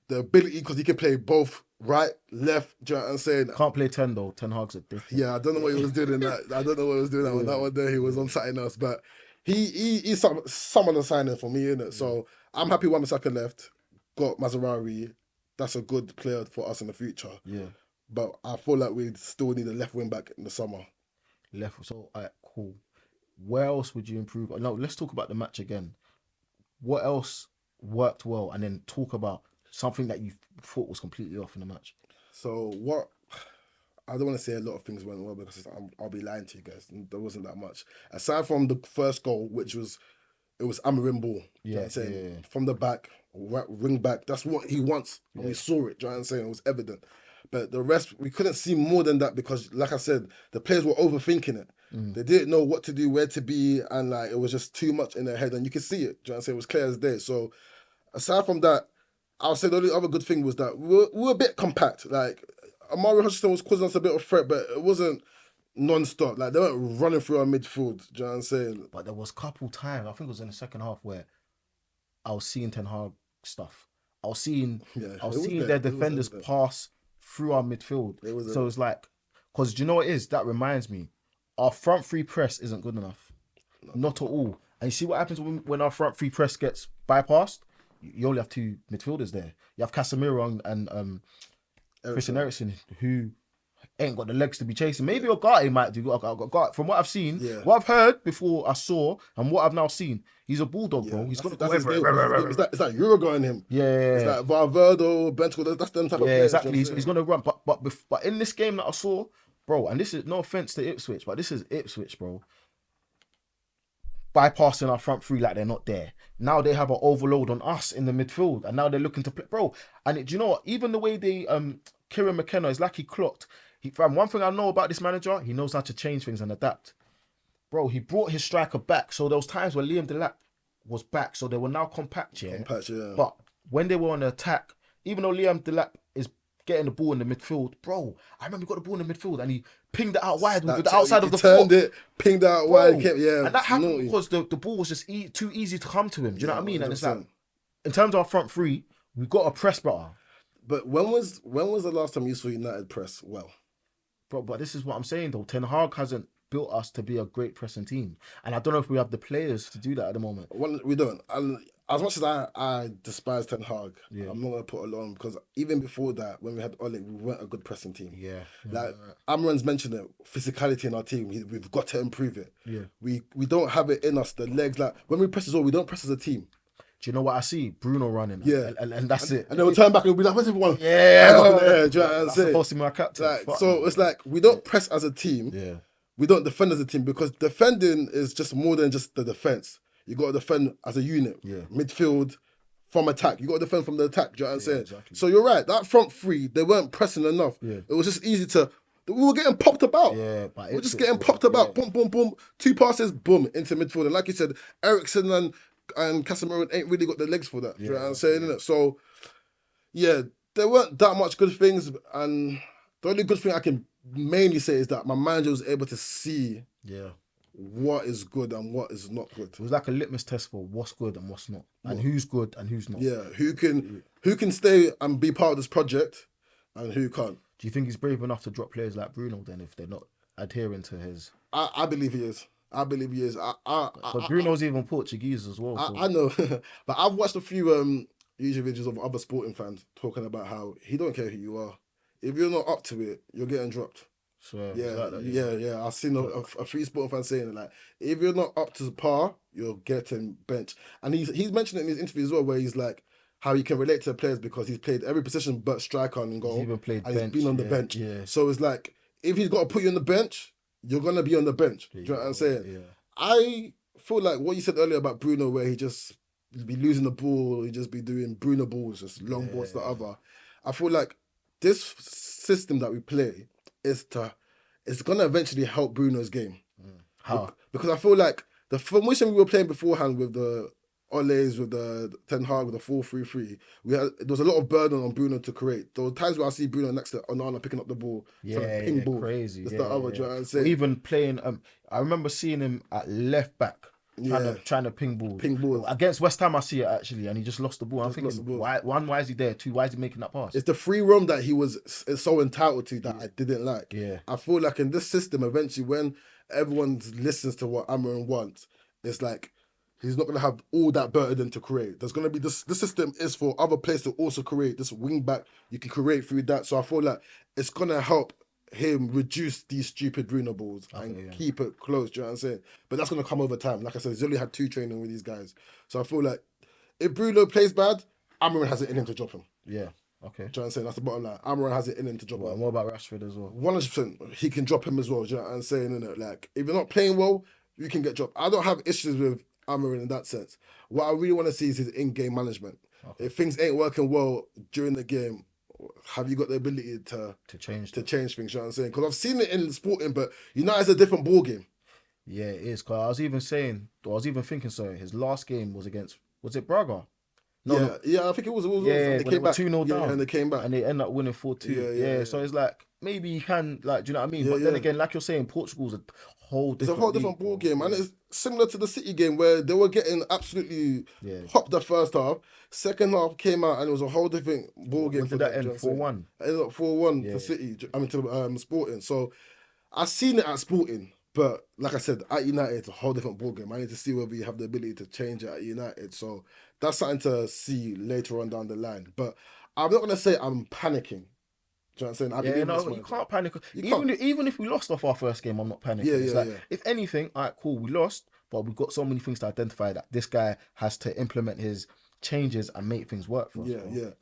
the ability, because he can play both right, left. Do you know what I'm saying? Can't play 10 though. 10 Hag's a different. Yeah, I don't know what he was doing in that. I don't know what he was doing that one. That one there, he was on something else. But he's someone signing for me, innit? So I'm happy Wan-Bissaka left. Got Mazraoui. That's a good player for us in the future. Yeah. But I feel like we still need a left wing back in the summer. So, all right, cool. Where else would you improve? No, let's talk about the match again. What else worked well? And then talk about something that you thought was completely off in the match. So what... I don't want to say a lot of things went well because I'll be lying to you guys. There wasn't that much. Aside from the first goal, which was... It was Amorim ball. Yeah, you know what I'm saying? Yeah. From the back, ring back. That's what he wants. And we saw it. Do you know what I'm saying? It was evident. But the rest, we couldn't see more than that because, like I said, the players were overthinking it. They didn't know what to do, where to be, and like it was just too much in their head. And you could see it. Do you know what I'm saying? It was clear as day. So, aside from that, I'll say the only other good thing was that we were a bit compact. Like, Amari Hutchinson was causing us a bit of threat, but it wasn't non-stop. Like, they weren't running through our midfield. Do you know what I'm saying? But there was a couple times, I think it was in the second half, where I was seeing Ten Hag stuff. I was seeing their defenders pass through our midfield. So it's like, because do you know what it is? That reminds me, our front three press isn't good enough. No. Not at all. And you see what happens when our front three press gets bypassed? You only have two midfielders there. You have Casemiro and Christian Eriksen, who ain't got the legs to be chasing. Maybe Ogate might do. From what I've seen, what I've heard before I saw, and what I've now seen, he's a bulldog, bro. He's got to go everywhere. It's like Uruguay in him. Yeah. It's like Valverde, Bentancur, that's them type of players. Exactly. He's going to run. But in this game that I saw, bro, and this is no offense to Ipswich, but this is Ipswich, bro. Bypassing our front three like they're not there. Now they have an overload on us in the midfield, and now they're looking to play, bro. And do you know what? Even the way they Kieran McKenna is like he clocked. One thing I know about this manager, he knows how to change things and adapt. bro, he brought his striker back. So there was times where Liam Delap was back, so they were now compact, yeah. Compact, yeah. But when they were on the attack, even though Liam Delap is getting the ball in the midfield, bro, I remember he got the ball in the midfield and he pinged it out wide with the outside of the turned foot. It, pinged it out wide, and that happened because the ball was just too easy to come to him. Do you know what I mean? 100%. And it's like, in terms of our front three, we've got to press better. But when was the last time you saw United press well? Bro, but this is what I'm saying though. Ten Hag hasn't built us to be a great pressing team, and I don't know if we have the players to do that at the moment. Well, we don't. And as much as I despise Ten Hag, I'm not gonna put it on because even before that, when we had Ole, we weren't a good pressing team. Yeah. Like Amorin's mentioned it, physicality in our team. We've got to improve it. Yeah. We don't have it in us. The legs, like when we press as well, we don't press as a team. Do you know what I see? Bruno running. Yeah. And that's it. And then we'll turn back and we'll be like, where's everyone? Yeah. Do you know what I'm saying? Supposed to be my captain. Like, so it's like, we don't press as a team. Yeah. We don't defend as a team because defending is just more than just the defense. You got to defend as a unit. Yeah. Midfield, from attack. You got to defend from the attack. Do you know what I'm saying? Exactly. So you're right. That front three, they weren't pressing enough. Yeah. It was just easy to... We were getting popped about. Yeah, but we were just getting popped about. Boom, boom, boom. 2 passes, boom, into midfield. And like you said, Eriksen and Casemiro ain't really got the legs for that. Do you know what I'm saying? Innit? So, yeah, there weren't that much good things. And the only good thing I can mainly say is that my manager was able to see what is good and what is not good. It was like a litmus test for what's good and what's not. And who's good and who's not. Yeah, who can stay and be part of this project and who can't. Do you think he's brave enough to drop players like Bruno then if they're not adhering to his... I believe he is. But Bruno's even Portuguese as well. So. I know. But I've watched a few YouTube videos of other sporting fans talking about how he don't care who you are. If you're not up to it, you're getting dropped. So yeah. I've seen a few sporting fans saying it, like, if you're not up to par, you're getting benched. And he's mentioned it in his interview as well, where he's like, how he can relate to the players because he's played every position but striker and goal. He's even played and bench. He's been on the bench. Yeah. So it's like, if he's got to put you on the bench, you're going to be on the bench. Do you know what I'm saying? Yeah. I feel like what you said earlier about Bruno, where he just be losing the ball, he just be doing Bruno balls, just long balls to the other. I feel like this system that we play it's going to eventually help Bruno's game. How? Because I feel like the formation we were playing beforehand with the Ole's, with the Ten Hag, with the 4-3-3, there was a lot of burden on Bruno to create. There were times where I see Bruno next to Onana picking up the ball, ping ball. Crazy. Do you know what I'm saying? Even playing, I remember seeing him at left back, trying to ping balls. Ping balls. Against West Ham, I see it actually, and he just lost the ball. I'm thinking, why is he there? 2, why is he making that pass? It's the free roam that he was so entitled to that I didn't like. Yeah. I feel like in this system, eventually, when everyone listens to what Amorim wants, it's like, he's not going to have all that burden to create. There's going to be this system is for other players to also create. This wing back, you can create through that. So I feel like it's going to help him reduce these stupid Bruno balls and keep it close. Do you know what I'm saying? But that's going to come over time. Like I said, he's only had 2 training with these guys. So I feel like if Bruno plays bad, Amorin has it in him to drop him. Yeah. Okay. Do you know what I'm saying? That's the bottom line. Amorin has it in him to drop him. And what about Rashford as well? 100%. He can drop him as well. Do you know what I'm saying? Innit? Like, if you're not playing well, you can get dropped. I don't have issues with Amorin in that sense. What I really want to see is his in-game management. Okay. If things ain't working well during the game, have you got the ability to change things? You know what I'm saying? Because I've seen it in sporting, but United's a different ball game. Yeah, it is. Because I was even thinking, sorry, his last game was against, was it Braga? No. I think it was. Yeah, they came back 2-0 down, and they came back, and they end up winning 4-2. Yeah. So it's like maybe you can, like, do you know what I mean? But then again, like you're saying, Portugal's a whole different ball game, and it's similar to the City game where they were getting absolutely popped the first half. Second half came out and it was a whole different ball game. For that end 4-1. Ended up 4-1 to City. I mean to Sporting. So I've seen it at Sporting, but like I said, at United it's a whole different ball game. I need to see whether you have the ability to change it at United. So that's something to see later on down the line. But I'm not gonna say I'm panicking. Do you know what I'm saying? You can't panic. Even if we lost off our first game, I'm not panicking. If anything, all right, cool, we lost, but we've got so many things to identify that this guy has to implement his changes and make things work for us.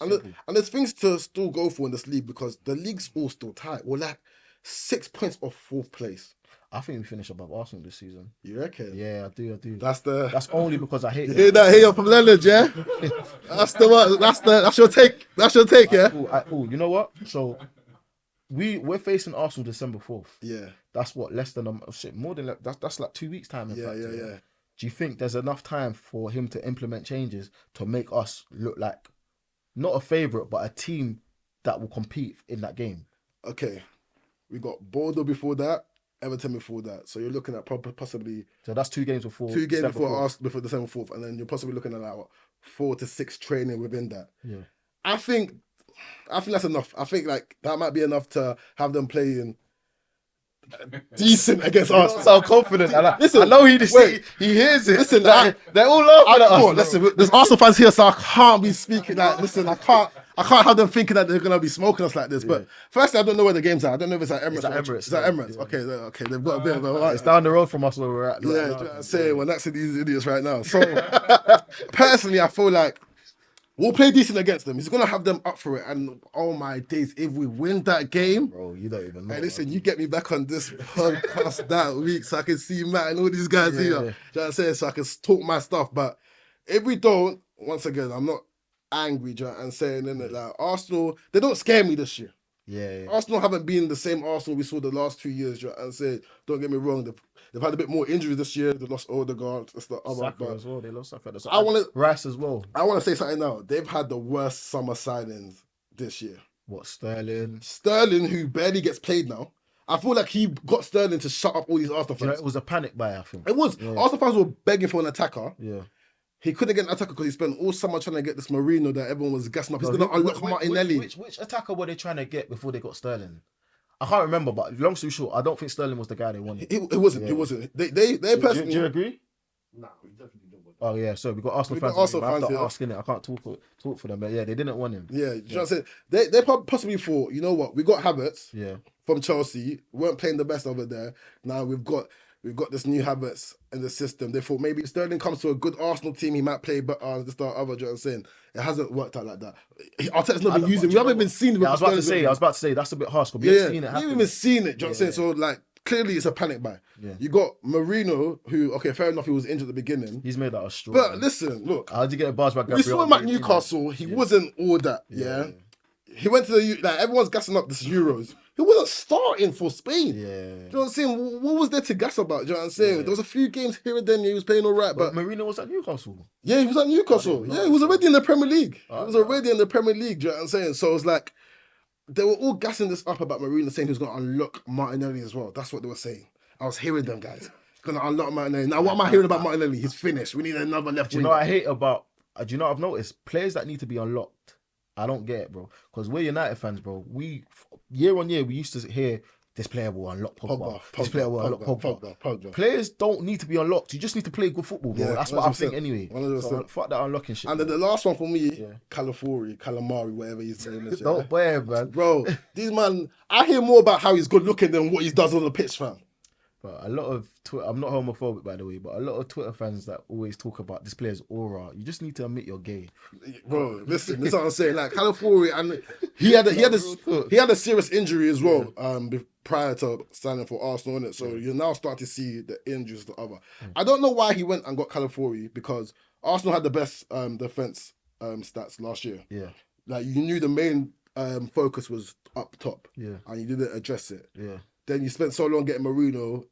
And there's things to still go for in this league because the league's all still tight. We're like 6 points off 4th place. I think we finish above Arsenal this season. You reckon? Yeah, I do. That's only because I hate you. Hear that here from Leonard, yeah? That's your take. That's your take, yeah? Cool. You know what? So we're facing Arsenal December 4th. Yeah. That's what, less than more than that's like 2 weeks time. In fact, Yeah. Do you think there's enough time for him to implement changes to make us look like not a favourite but a team that will compete in that game? Okay, we got Bordeaux before that, Everton before that. So you're looking at possibly So that's 2 games before. Before December 4th, and then you're possibly looking at like 4 to 6 training within that. Yeah. I think that's enough. I think like that might be enough to have them playing decent against us. So confident. Listen, I know he hears it. Listen, they're all laughing at us. Listen, there's Arsenal fans here, so I can't be speaking like. Listen, I can't have them thinking that they're gonna be smoking us like this. But firstly, I don't know where the game's at. I don't know if it's at Emirates. It's at Emirates. Yeah. Okay, they've got a bit of a. It's down the road from us where we're at. I'm saying we're next to these idiots right now. So personally, I feel like we'll play decent against them. He's gonna have them up for it. And oh my days, if we win that game, bro, you don't even know. Hey, listen, you get me back on this podcast that week so I can see Matt and all these guys here. You know what I'm saying? So I can talk my stuff. But if we don't, once again, I'm not angry, you know what I'm saying? Innit? Like Arsenal, they don't scare me this year. Yeah. Arsenal haven't been the same Arsenal we saw the last 2 years, you know what I'm saying? Don't get me wrong, they've had a bit more injuries this year. They lost Odegaard, that's the other. Saka as well. They lost Saka. Rice as well. I want to say something now. They've had the worst summer signings this year. What, Sterling? Sterling, who barely gets played now. I feel like he got Sterling to shut up all these Arsenal fans. It was a panic buy, I think. It was. Yeah. Arsenal fans were begging for an attacker. Yeah. He couldn't get an attacker because he spent all summer trying to get this Marino that everyone was gassing up. He's going to unlock Martinelli. Which attacker were they trying to get before they got Sterling? I can't remember, but long story short, I don't think Sterling was the guy they wanted. It wasn't. Yeah. It wasn't. They personally. Do you agree? No, we definitely don't want that. Oh yeah, so we got Arsenal fans. I have to ask, innit? I can't talk for them, but yeah, they didn't want him. Yeah, you know what I'm saying? They possibly thought, you know what? We got Havertz. Yeah. From Chelsea, we weren't playing the best over there. Now we've got this new Havertz in the system. They thought maybe if Sterling comes to a good Arsenal team, he might play better. This, that, other. You know what I'm saying? It hasn't worked out like that. Arteta's not been using. We haven't even seen it. Yeah, I was about to say that's a bit harsh. But we haven't seen it happen. We haven't even seen it. You know what I'm saying? So like clearly it's a panic buy. Yeah. You got Marino, who fair enough, he was injured at the beginning. He's made out of straw. But listen, look. How'd you get a barge back? We saw him at Newcastle. He wasn't all that. Yeah. He went to the everyone's gassing up this Euros. He wasn't starting for Spain. Yeah. Do you know what I'm saying? What was there to gas about? Do you know what I'm saying? There was a few games here and then he was playing all right. But Marino was at Newcastle. Yeah, he was at Newcastle. Yeah, he was already in the Premier League. He was already in the Premier League. Do you know what I'm saying? So it's like, they were all gassing this up about Marino saying he was going to unlock Martinelli as well. That's what they were saying. I was hearing them guys. Going to unlock Martinelli. Now, what am I hearing about Martinelli? He's finished. We need another left wing. Do you know what I hate about... Do you know what I've noticed? Players that need to be unlocked. I don't get it, bro. Because we're United fans, bro. Year on year, we used to hear this player will unlock Pogba. This player will unlock Pogba. Players don't need to be unlocked. You just need to play good football, bro. Yeah, that's what I think anyway. 100%. So fuck that unlocking shit. And then the last one for me, Calamari, whatever his name is. Don't wear, man. Bro, these man, I hear more about how he's good looking than what he does on the pitch, fam. But a lot of Twitter, I'm not homophobic by the way, but a lot of Twitter fans that always talk about this player's aura, you just need to admit you're gay. Bro, listen, this is what I'm saying. Like Calafiori, and he had a serious injury as well. Prior to signing for Arsenal, innit? So you're now starting to see the injuries the other. I don't know why he went and got Calafiori because Arsenal had the best defense stats last year. Yeah, like you knew the main focus was up top. Yeah, and you didn't address it. Yeah. Then you spent so long getting Marino,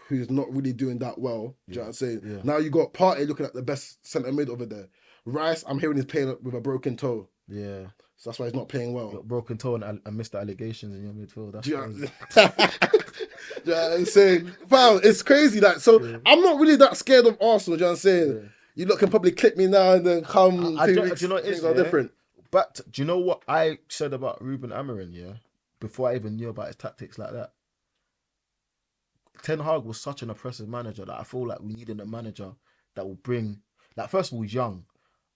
who's not really doing that well. Do you know what I'm saying? Yeah. Now you got Partey looking at the best centre mid over there. Rice, I'm hearing he's playing with a broken toe. Yeah. So that's why he's not playing well. Broken toe and missed the allegations in your midfield. That's crazy. Do you know what I'm saying? Wow, it's crazy. Like, so I'm not really that scared of Arsenal. Do you know what I'm saying? Yeah. You lot can probably clip me now and then come. Do you know things are different. But do you know what I said about Ruben Amorin? Yeah, before I even knew about his tactics like that. Ten Hag was such an oppressive manager that I feel like we needed a manager that will bring. Like, first of all, he's young.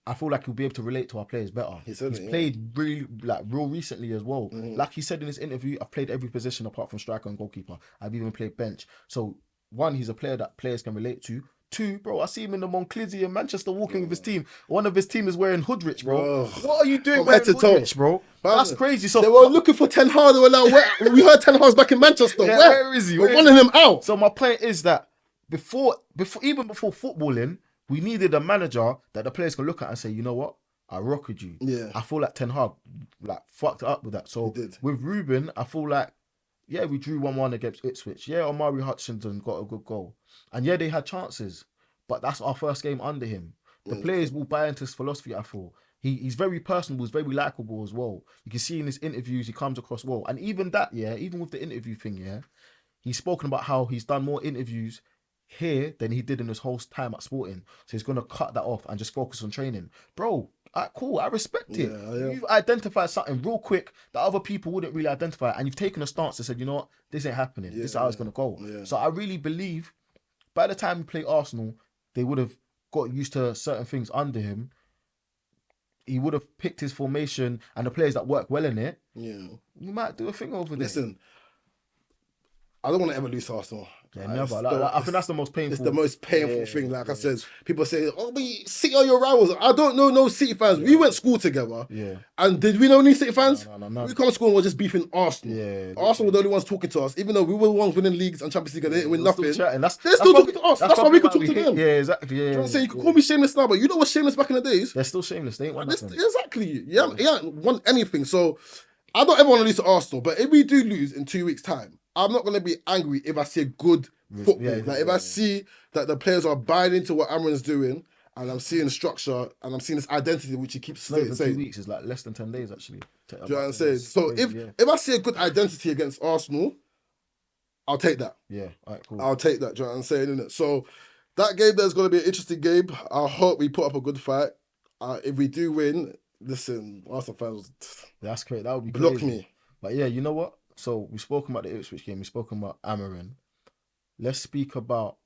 I feel like he'll be able to relate to our players better. He's played really, real recently as well. Mm-hmm. Like he said in his interview, I've played every position apart from striker and goalkeeper. I've even played bench. So, one, he's a player that players can relate to. Two, bro, I see him in the Monclizzy in Manchester walking with his team. One of his team is wearing Hoodrich, bro. What are you doing wearing Hoodrich, bro? That's crazy. So they were looking for Ten Hag. They were like, we heard Ten Hag's back in Manchester. Yeah, where is he? We're running him out. So my point is that even before footballing, we needed a manager that the players can look at and say, you know what? I rock with you. Yeah. I feel like Ten Hag fucked up with that. So with Ruben, I feel like yeah, we drew 1-1 against Ipswich. Yeah, Omari Hutchinson got a good goal. And yeah, they had chances. But that's our first game under him. The players will buy into his philosophy, I feel. He's very personable, he's very likable as well. You can see in his interviews, he comes across well. And even that, yeah, even with the interview thing, yeah, he's spoken about how he's done more interviews here than he did in his whole time at Sporting. So he's going to cut that off and just focus on training. Bro, cool, I respect it. Yeah. You've identified something real quick that other people wouldn't really identify, and you've taken a stance and said, you know what, this ain't happening. This is how it's going to go. Yeah. So I really believe by the time we play Arsenal, they would have got used to certain things under him. He would have picked his formation and the players that work well in it. Yeah. We might do a thing over there. Listen, I don't want to ever lose to Arsenal. Yeah, never. I think that's the most painful. It's the most painful thing. Like I said, people say, "Oh, but City are your rivals." I don't know no City fans. We went to school together. Yeah. And did we know any City fans? No. We come to school and we're just beefing Arsenal. Yeah. Arsenal were the only ones talking to us, even though we were the ones winning leagues and Champions League and they didn't win nothing. They're still talking to us. That's why we could talk to them. Yeah, exactly. Yeah. You know what I'm saying? You can call me shameless now, but you know what shameless back in the days? They're still shameless. They ain't won nothing. Exactly. Yeah, he ain't won anything. So I don't ever want to lose to Arsenal, but if we do lose in 2 weeks' time, I'm not going to be angry if I see a good football. If I see that the players are buying into what Amorin's doing, and I'm seeing structure, and I'm seeing this identity which he keeps saying. 2 weeks is like less than 10 days, actually. Do you know what I'm saying? So if I see a good identity against Arsenal, I'll take that. Yeah, all right, cool. I'll take that. Do you know what I'm saying? Innit? So that game there's going to be an interesting game. I hope we put up a good fight. If we do win, listen, Arsenal fans, that's great. That would be block crazy. me. But yeah, you know what? So we've spoken about the Ipswich game. We've spoken about Amorin. Let's speak about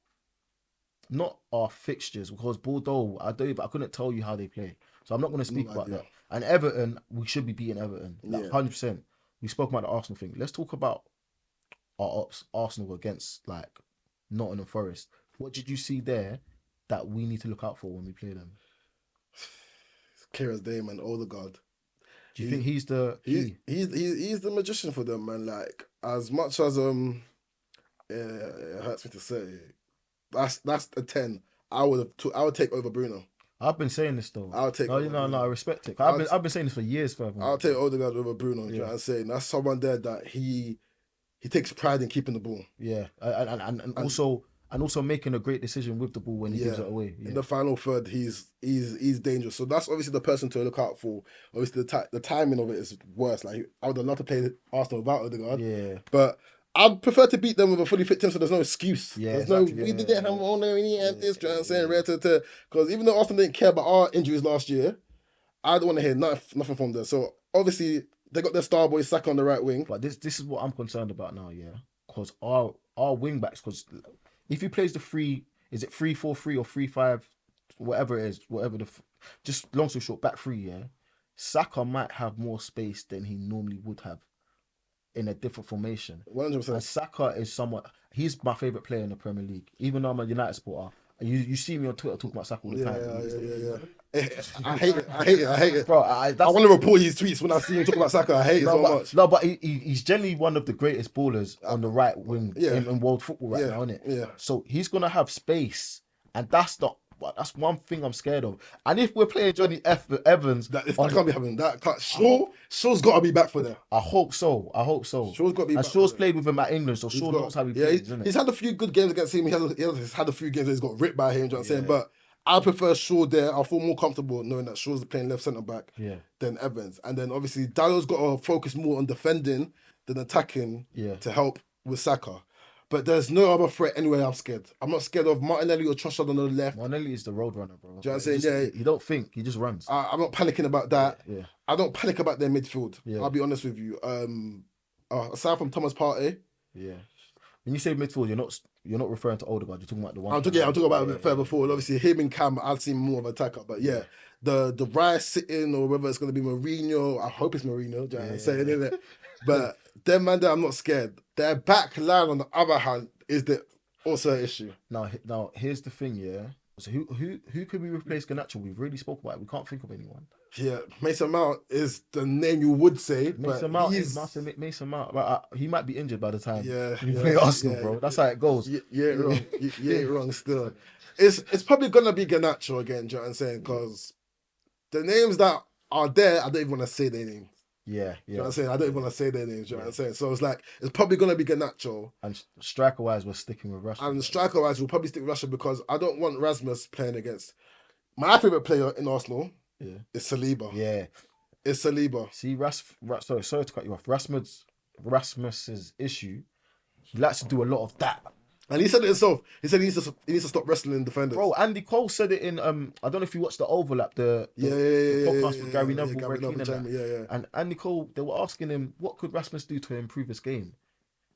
not our fixtures, because Bordeaux, I couldn't tell you how they play. So I'm not going to speak about that. And Everton, we should be beating Everton. Like 100%. We spoke about the Arsenal thing. Let's talk about our Arsenal against like Nottingham Forest. What did you see there that we need to look out for when we play them? Clear as day, man. Odegaard. Do you think he's the key? He's the magician for them, man. Like, as much as it hurts me to say, that's a 10. I would take over Bruno. I've been saying this though. I'll take. No, I respect it. I've been saying this for years, further. I'll take Odegaard over Bruno. You know what I'm saying? That's someone there that he takes pride in keeping the ball. Yeah, and also making a great decision with the ball when he gives it away. Yeah. In the final third, he's dangerous. So that's obviously the person to look out for. Obviously, the timing of it is worse. Like, I would have loved to play Arsenal without Odegaard. Yeah. But I'd prefer to beat them with a fully fit team, so there's no excuse. Yeah, there's exactly. we didn't have one, we didn't have this. You know what I'm saying? Because even though Arsenal didn't care about our injuries last year, I don't want to hear nothing from them. So obviously they got their star boy Saka on the right wing. But this is what I'm concerned about now, yeah. Because our wing backs, because if he plays the 3, is it 3-4-3 or 3-5, whatever it is, just long story short, back 3, yeah. Saka might have more space than he normally would have in a different formation. 100%. And Saka is he's my favourite player in the Premier League. Even though I'm a United supporter, and you see me on Twitter talking about Saka all the time. Yeah. I hate it. Bro, I want to report his tweets when I see him talking about Saka. I hate it so much. No, but he's generally one of the greatest ballers on the right wing in world football now, isn't it? Yeah. So he's going to have space, and that's one thing I'm scared of. And if we're playing Johnny Evans... That can't be happening. Shaw's got to be back for that. I hope so. Shaw's got to be back. And Shaw's played with him at England, so Shaw knows how he plays, isn't it? He's had a few good games against him. He's had a few games where he's got ripped by him, do you know what I'm saying? But I prefer Shaw there. I feel more comfortable knowing that Shaw's playing left centre-back than Evans. And then obviously Dalo's got to focus more on defending than attacking to help with Saka. But there's no other threat anyway. I'm scared. I'm not scared of Martinelli or Trossard on the left. Martinelli is the road runner, bro. Do you know what I'm saying? He don't think, he just runs. I'm not panicking about that. Yeah. I don't panic about their midfield. Yeah. I'll be honest with you. Aside from Thomas Partey. Yeah. When you say midfield, you're not referring to Odegaard. You're talking about the one. I'm talking about a bit further forward. Obviously, him and Cam, I'd see more of an attacker. But the Rice sitting or whether it's going to be Mourinho, I hope it's Mourinho. Do you know what I'm saying? Innit? But them man there, I'm not scared. Their back line, on the other hand, is also an issue. Now here's the thing, yeah. So who could we replace Garnacho? We've really spoke about it. We can't think of anyone. Yeah, Mason Mount is the name you would say. Mason Mount, but he might be injured by the time we play play Arsenal, bro. That's how it goes. You ain't wrong still. It's probably gonna be Garnacho again. Do you know what I'm saying? Because the names that are there, I don't even want to say their names. Yeah, You know what yeah. I'm saying? I don't even want to say their names. You know what I'm saying? So it's like it's probably gonna be Garnacho. And striker wise, we're sticking with Rashford. And striker wise, we'll probably stick with Russia because I don't want Rasmus playing against my favourite player in Arsenal is Saliba. Yeah. It's Saliba. See, sorry to cut you off. Rasmus's issue, he likes to do a lot of that. And he said it himself. He said he needs to stop wrestling defenders. Bro, Andy Cole said it in I don't know if you watched the overlap, the podcast with Gary Neville, yeah. And Andy Cole, they were asking him what could Rasmus do to improve his game.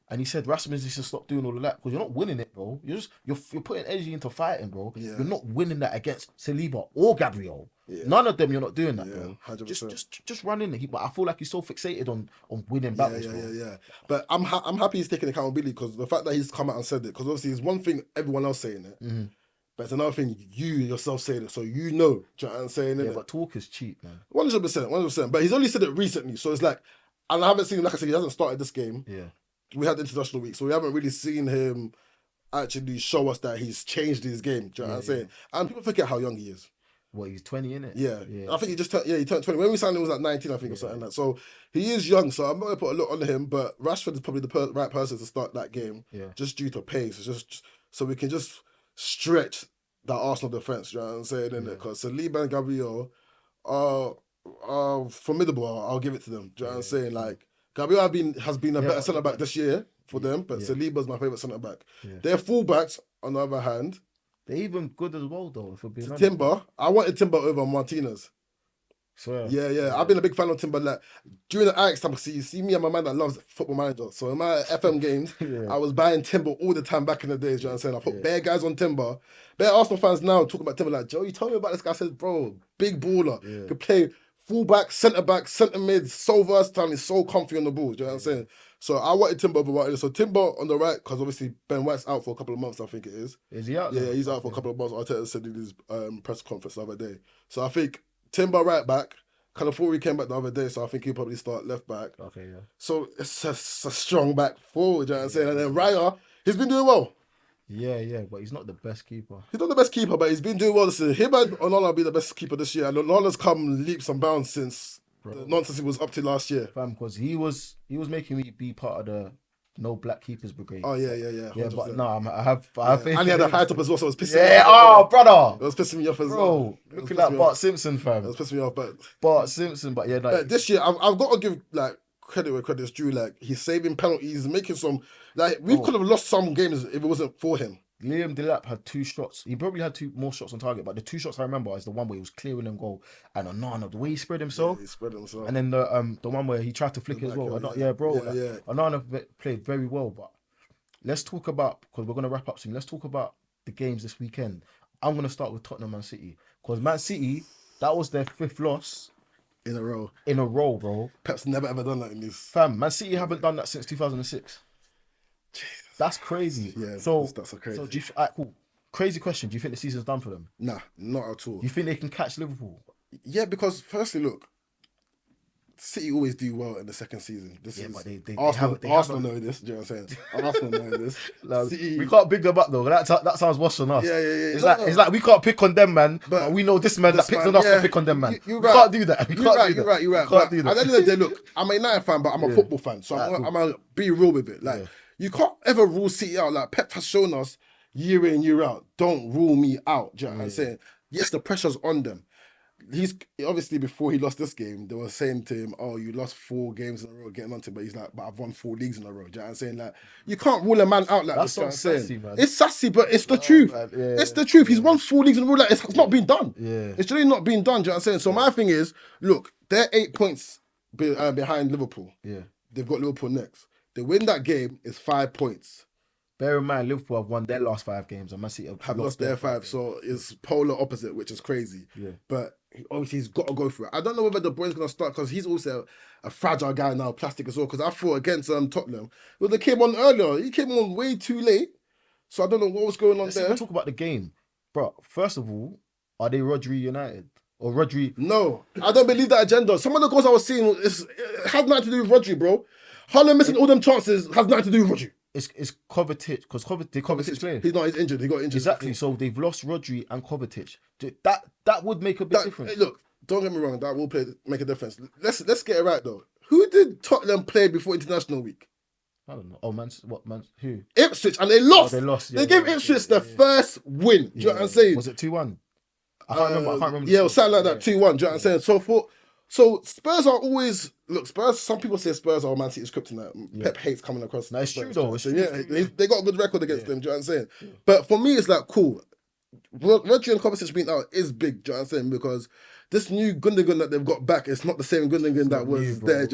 And he said Rasmus needs to stop doing all of that because you're not winning it, bro. You're putting energy into fighting, bro. Yeah. You're not winning that against Saliba or Gabriel. Yeah. None of them. You're not doing that, bro. 100%. Just running it. But I feel like he's so fixated on winning battles, bro. Yeah. But I'm happy he's taking accountability because the fact that he's come out and said it, because obviously it's one thing everyone else saying it, but it's another thing you yourself saying it, so you know. Do you know what I'm saying? Yeah, but talk is cheap, man. 100%. But he's only said it recently, so it's like, and I haven't seen him. Like I said, he hasn't started this game. Yeah. We had the international week, so we haven't really seen him actually show us that he's changed his game. Do you know what I'm saying? And people forget how young he is. Well, he's 20, innit? Yeah. I think he turned 20. When we signed him, he was like 19, I think, or something like that. So he is young, so I'm not going to put a lot on him, but Rashford is probably the right person to start that game, just due to pace. Just so we can just stretch that Arsenal defence, you know what I'm saying? Because Saliba and Gabriel are formidable, I'll give it to them. Do you know what I'm saying? Like, Gabriel has been a better centre-back this year for them, but Saliba's my favourite centre-back. Their full-backs, on the other hand, they're even good as well, though, if we're being honest. Timber, I wanted Timber over Martinez. So, yeah. I've been a big fan of Timber. Like, during the Ajax time, you see me, I'm a man that loves Football Manager. So in my FM games, I was buying Timber all the time back in the days. You know what I'm saying? I put bare guys on Timber. Bare Arsenal fans now talking about Timber like, Joe, you told me about this guy. I said, bro, big baller. Could play fullback, centre-back, centre-mid, so versatile. He's so comfy on the ball. Do you know what I'm saying? So I wanted Timber over Martinez. So Timber on the right, because obviously Ben White's out for a couple of months, I think it is. Is he out? Yeah, he's out for a couple of months. Arteta said in his press conference the other day. So I think Timber right back. Calafiori came back the other day, so I think he'll probably start left back. Okay, yeah. So it's a strong back forward, you know what I'm saying? And then Raya, he's been doing well. Yeah, but he's not the best keeper. He's not the best keeper, but he's been doing well this year. Him and Onana will be the best keeper this year. And Onana's come leaps and bounds since the nonsense he was up to last year. Fam, because he was making me be part of the no black keepers brigade. Oh, yeah. Yeah, but no, I have faith. And he had a high top as well, so it was pissing me off. Oh, brother. It was pissing me off as well. Bro, looking like Bart Simpson, fam. It was pissing me off, but... Bart Simpson, but yeah, like... This year, I've got to give, like, credit where credit's due. Like, he's saving penalties, making some... Like, we could have lost some games if it wasn't for him. Liam Delap had 2 shots. He probably had 2 more shots on target, but the 2 shots I remember is the one where he was clearing them goal, and Onana, the way he spread himself. Yeah, he spread himself. And then the one where he tried to flick it as well. Onana played very well, but let's talk about, because we're going to wrap up soon, let's talk about the games this weekend. I'm going to start with Tottenham Man City, because Man City, that was their 5th loss. In a row, bro. Pep's never ever done that in this. Fam, Man City haven't done that since 2006. Jesus. That's crazy. Yeah, that's so crazy. So cool. Crazy question. Do you think the season's done for them? Nah, not at all. You think they can catch Liverpool? Yeah, because firstly, look, City always do well in the second season. Arsenal know this. Do you know what I'm saying? Arsenal know this. City, we can't big them up though. That sounds worse than us. Yeah. It's like we can't pick on them, man. But we know this man that picks on us to pick on them, man. You can't do that. You're right. You can't do that. At the end of the day, look, I'm a United fan, but I'm a football fan, so I'm gonna be real with it. Like, you can't ever rule City out. Like, Pep has shown us year in, year out, don't rule me out. Do you know what I'm saying? Yes, the pressure's on them. He's obviously, before he lost this game, they were saying to him, "Oh, you lost 4 games in a row, getting on to him." But he's like, "But I've won 4 leagues in a row." Do you know what I'm saying? Like, you can't rule a man out like That's this. so sassy, man. It's sassy, but it's the truth. It's the truth. He's won 4 leagues in a row. Like, it's not been done. It's really not been done. Do you know what I'm saying? So my thing is, look, they're 8 points behind Liverpool. Yeah, they've got Liverpool next. They win that game, it's 5 points. Bear in mind, Liverpool have won their last 5 games, and Man City have lost their 5. So it's polar opposite, which is crazy. Yeah. But obviously he's got to go for it. I don't know whether De Bruyne's going to start, because he's also a fragile guy now, plastic as well. Because I thought against Tottenham, well, they came on earlier. He came on way too late. So I don't know what was going on there. Let's talk about the game. Bro, first of all, are they Rodri United? Or Rodri? No, I don't believe that agenda. Some of the goals I was seeing, it has nothing to do with Rodri, bro. Holland missing all them chances has nothing to do with Rodri. It's Kovacic, because Kovacic playing. He's injured. He got injured. Exactly. So they've lost Rodri and Kovacic. That would make a big difference. Look, don't get me wrong. That will make a difference. Let's get it right though. Who did Tottenham play before international week? I don't know. Oh, man, who? Ipswich, and they lost. Oh, they lost. They gave Ipswich the first win. Do you know what I'm saying? Was it 2-1? I can't remember. Yeah, it was something like that. 2-1. Do you know what I'm saying? So Spurs are always Spurs. Some people say Spurs are Man City's kryptonite. Pep hates coming across. No, it's true though. It's they got a good record against them. Do you know what I'm saying? Yeah. But for me, it's like cool. Rodri and Kovacic being out is big. Do you know what I'm saying? Because this new Gundogan that they've got back, it's not the same Gundogan that was there.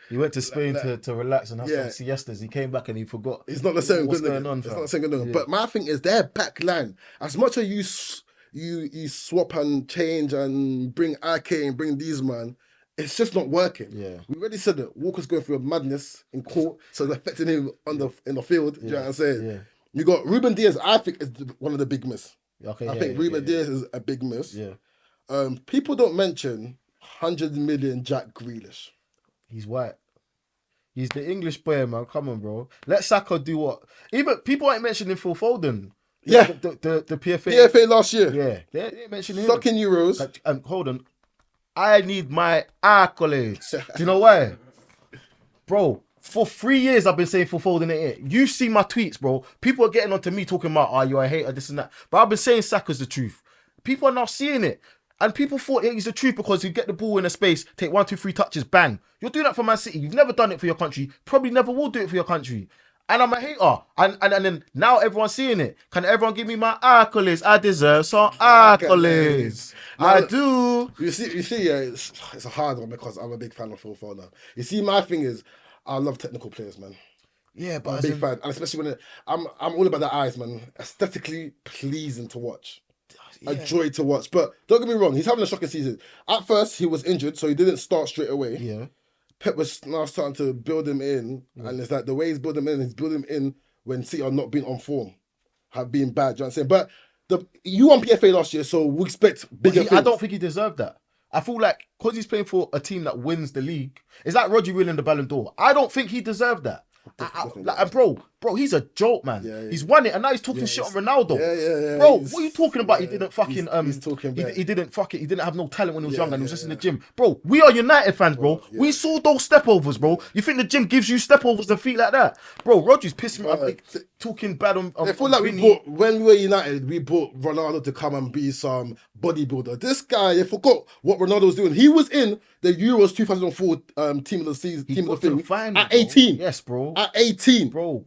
He went to Spain to relax and have some siestas. He came back and he forgot. It's not the same What's Gundogan. going on, it's not the same Gundogan. Yeah. But my thing is their back line. As much as you swap and change and bring Ake and bring these man, it's just not working. Yeah. We already said that Walker's going through a madness in court, so it's affecting him in the field. Do you know what I'm saying? Yeah. You got Ruben Diaz, I think is one of the big miss. Okay, I think Ruben Diaz is a big miss. Yeah. People don't mention 100 million Jack Grealish. He's white. He's the English boy, man. Come on, bro. Let Saka do what? Even people ain't mentioning Phil Foden. Yeah. The PFA. PFA last year. Yeah. They ain't mentioning him. Fucking Euros. Hold on. I need my accolades. Do you know why? Bro, for 3 years I've been saying Phil Foden ain't it. You see my tweets, bro. People are getting onto me talking about, you're a hater, this and that. But I've been saying Saka's the truth. People are now seeing it. And people thought it was the truth because you get the ball in a space, take 1, 2, 3 touches, bang. You're doing that for Man City. You've never done it for your country. Probably never will do it for your country. And I'm a hater. And then now everyone's seeing it. Can everyone give me my accolades? I deserve some accolades. I do. You see, yeah, it's a hard one because I'm a big fan of Phil Foden. You see, my thing is, I love technical players, man. Yeah, but I'm a big fan. And especially when I'm all about the eyes, man. Aesthetically pleasing to watch. A joy to watch. But don't get me wrong, he's having a shocking season. At first, he was injured, so he didn't start straight away. Yeah. Pep was now starting to build him in, and it's like the way he's building him in when City are not being on form, have been bad. Do you know what I'm saying? But you won PFA last year, so we expect bigger things. I don't think he deserved that. I feel like because he's playing for a team that wins the league, it's like Rodri winning the Ballon d'Or. I don't think he deserved that. Bro, he's a joke, man. Yeah. He's won it, and now he's talking shit on Ronaldo. Yeah. Bro, what are you talking about? He didn't fucking He's talking he didn't have no talent when he was young and he was just in the gym. Bro, we are United fans, bro. We saw those stepovers, bro. You think the gym gives you stepovers and feet like that? Bro, Rodri's pissing me off, talking bad on I feel like when we were United, we bought Ronaldo to come and be some bodybuilder. This guy, they forgot what Ronaldo was doing. He was in the Euros 2004 team of the season, team of the thing at 18. Yes, bro. At 18. Bro,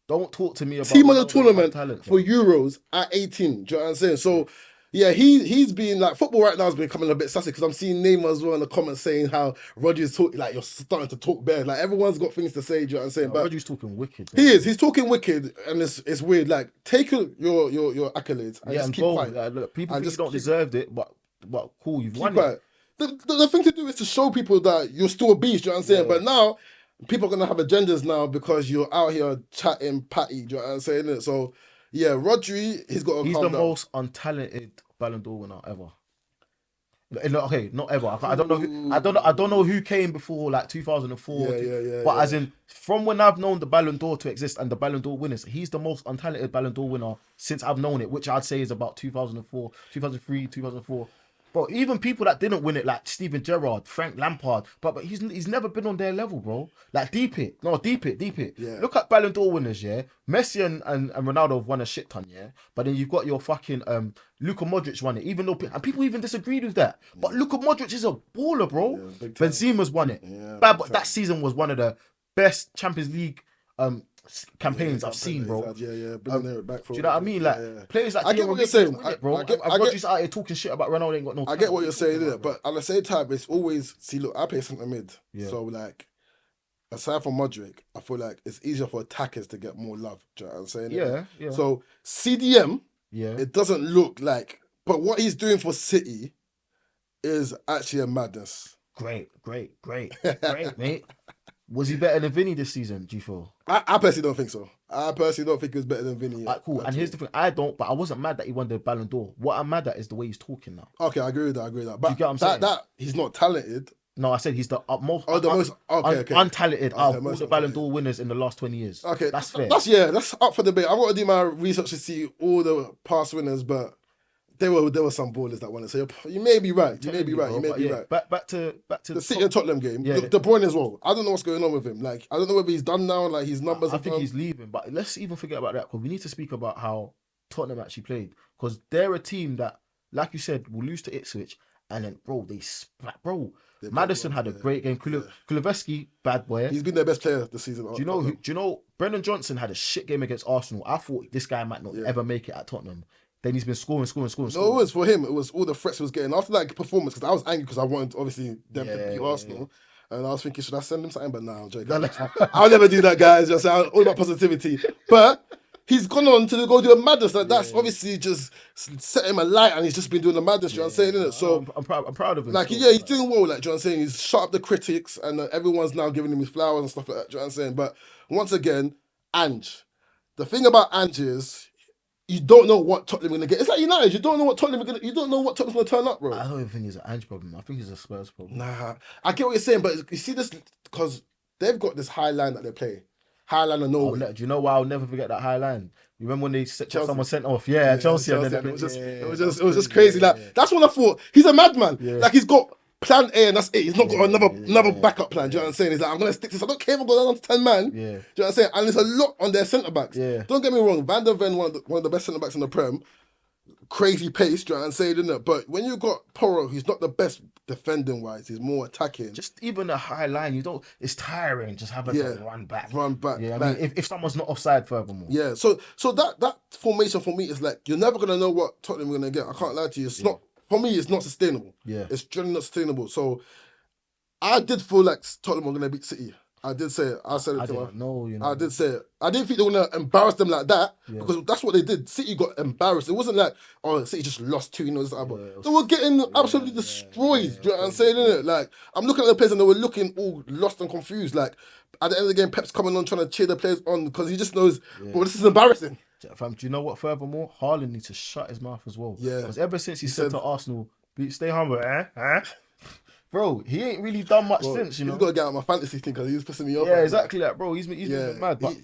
don't talk to me about team of the tournament for Euros at 18. Do you know what I'm saying? So yeah, he's been like, football right now has been becoming a bit sassy because I'm seeing Neymar as well in the comments saying how Rodri's talking, like, you're starting to talk bad. Like, everyone's got things to say, do you know what I'm saying? But Rodri's talking wicked. He is. He's talking wicked, and it's weird. Like, take your accolades and just keep quiet. Like, look, people think you don't deserve it, but cool, you've won it. The thing to do is to show people that you're still a beast, do you know what I'm saying? But now, people are going to have agendas now because you're out here chatting patty, do you know what I'm saying? So, yeah, Rodri, he's got to He's calm the down. most untalented Ballon d'Or winner ever. Okay, not ever. I don't know who came before like 2004. But as in, from when I've known the Ballon d'Or to exist and the Ballon d'Or winners, he's the most untalented Ballon d'Or winner since I've known it, which I'd say is about 2004, 2003, 2004. Bro, even people that didn't win it, like Steven Gerrard, Frank Lampard, but he's never been on their level, bro. Like, deep it. Yeah. Look at Ballon d'Or winners, yeah? Messi and Ronaldo have won a shit ton, yeah? But then you've got your fucking Luka Modric won it, even though, and people even disagreed with that. But Luka Modric is a baller, bro. Yeah, Benzema's won it. Yeah, but that season was one of the best Champions League campaigns I've seen, bro. Back do you know what I mean? Like, players like I get what you're saying, bro. Rodri's out here talking shit about Ronaldo ain't got no time. I get what you're saying, but at the same time, it's always, see, look, I play centre mid. Yeah. So, like, aside from Modric, I feel like it's easier for attackers to get more love. Do you know what I'm saying? Yeah. So, CDM, it doesn't look like, but what he's doing for City is actually a madness. Great, mate. Was he better than Vinny this season, do you feel? I personally don't think so. I personally don't think he was better than Vinny. Cool. And here's the thing. But I wasn't mad that he won the Ballon d'Or. What I'm mad at is the way he's talking now. Okay, I agree with that. But you get what I'm saying? That he's not talented. No, I said he's the most untalented out of all the Ballon d'Or winners in the last 20 years. Okay. That's fair. That's up for debate. I've got to do my research to see all the past winners, but there were some ballers that won it. So you may be right. You may be right. You may be right. Back to the City and Tottenham game. Yeah. De Bruyne as well. I don't know what's going on with him. Like, I don't know whether he's done now. Like, his numbers. I think he's leaving. But let's even forget about that, because we need to speak about how Tottenham actually played, because they're a team that, like you said, will lose to Ipswich, and then Maddison had a great game. Kulusevski, bad boy. He's been their best player this season. Do you know Brendan Johnson had a shit game against Arsenal? I thought this guy might not ever make it at Tottenham. Then he's been scoring. No, it was for him. It was all the threats he was getting after that performance, because I was angry because I wanted obviously them to beat Arsenal. And I was thinking, should I send him something? But nah, I'm joking. I'll never do that, guys. Just all about positivity. But he's gone on to go do a madness. Like, that's obviously just set him a light, and he's just been doing the madness. You know what I'm saying, innit? So I'm proud of him. Like, he's doing well. Like, do you know what I'm saying? He's shut up the critics, and everyone's now giving him his flowers and stuff like that. Do you know what I'm saying? But once again, Ange. The thing about Ange is, you don't know what Tottenham are gonna get. It's like United. You don't know what Tottenham's gonna turn up, bro. I don't even think it's an Ange problem. I think it's a Spurs problem. Nah, I get what you're saying, but you see this, because they've got this high line that they play. High line of Norway. Do you know why I'll never forget that high line? You remember when someone sent off? Yeah, Chelsea. And then it was just crazy. Like, that's when I thought he's a madman. Yeah. Like, he's got plan A and that's it. He's not got another backup plan. Do you know what I'm saying? He's like, I'm gonna stick to this. I don't care if I go down to 10 man. Do you know what I'm saying? And there's a lot on their centre backs. Yeah. Don't get me wrong. Van der Ven, one of the best centre backs in the Prem. Crazy pace, do you know what I'm saying, isn't it? But when you got Porro, he's not the best defending wise. He's more attacking. Just even a high line, it's tiring. Just having to run back. Yeah, like, I mean, if someone's not offside, furthermore. Yeah. So that formation for me is like, you're never gonna know what Tottenham are gonna get. I can't lie to you. It's not, for me. It's not sustainable. Yeah. It's generally not sustainable. So I did feel like Tottenham were gonna beat City. I did say it. I said it to her. I did say it. I didn't think they were going to embarrass them like that, because that's what they did. City got embarrassed. It wasn't like, City just lost 2-0. They were getting absolutely destroyed. Do you know what I'm saying, innit? Like, I'm looking at the players and they were looking all lost and confused. Like, at the end of the game, Pep's coming on trying to cheer the players on, because he just knows, bro, this is embarrassing. Fam, do you know what, furthermore? Haaland needs to shut his mouth as well. Yeah. Because ever since he said to Arsenal, stay humble, Bro, he ain't really done much since, you know. He's got to get out of my fantasy thing, because he was pissing me off. Yeah, exactly that, bro. He's been mad. But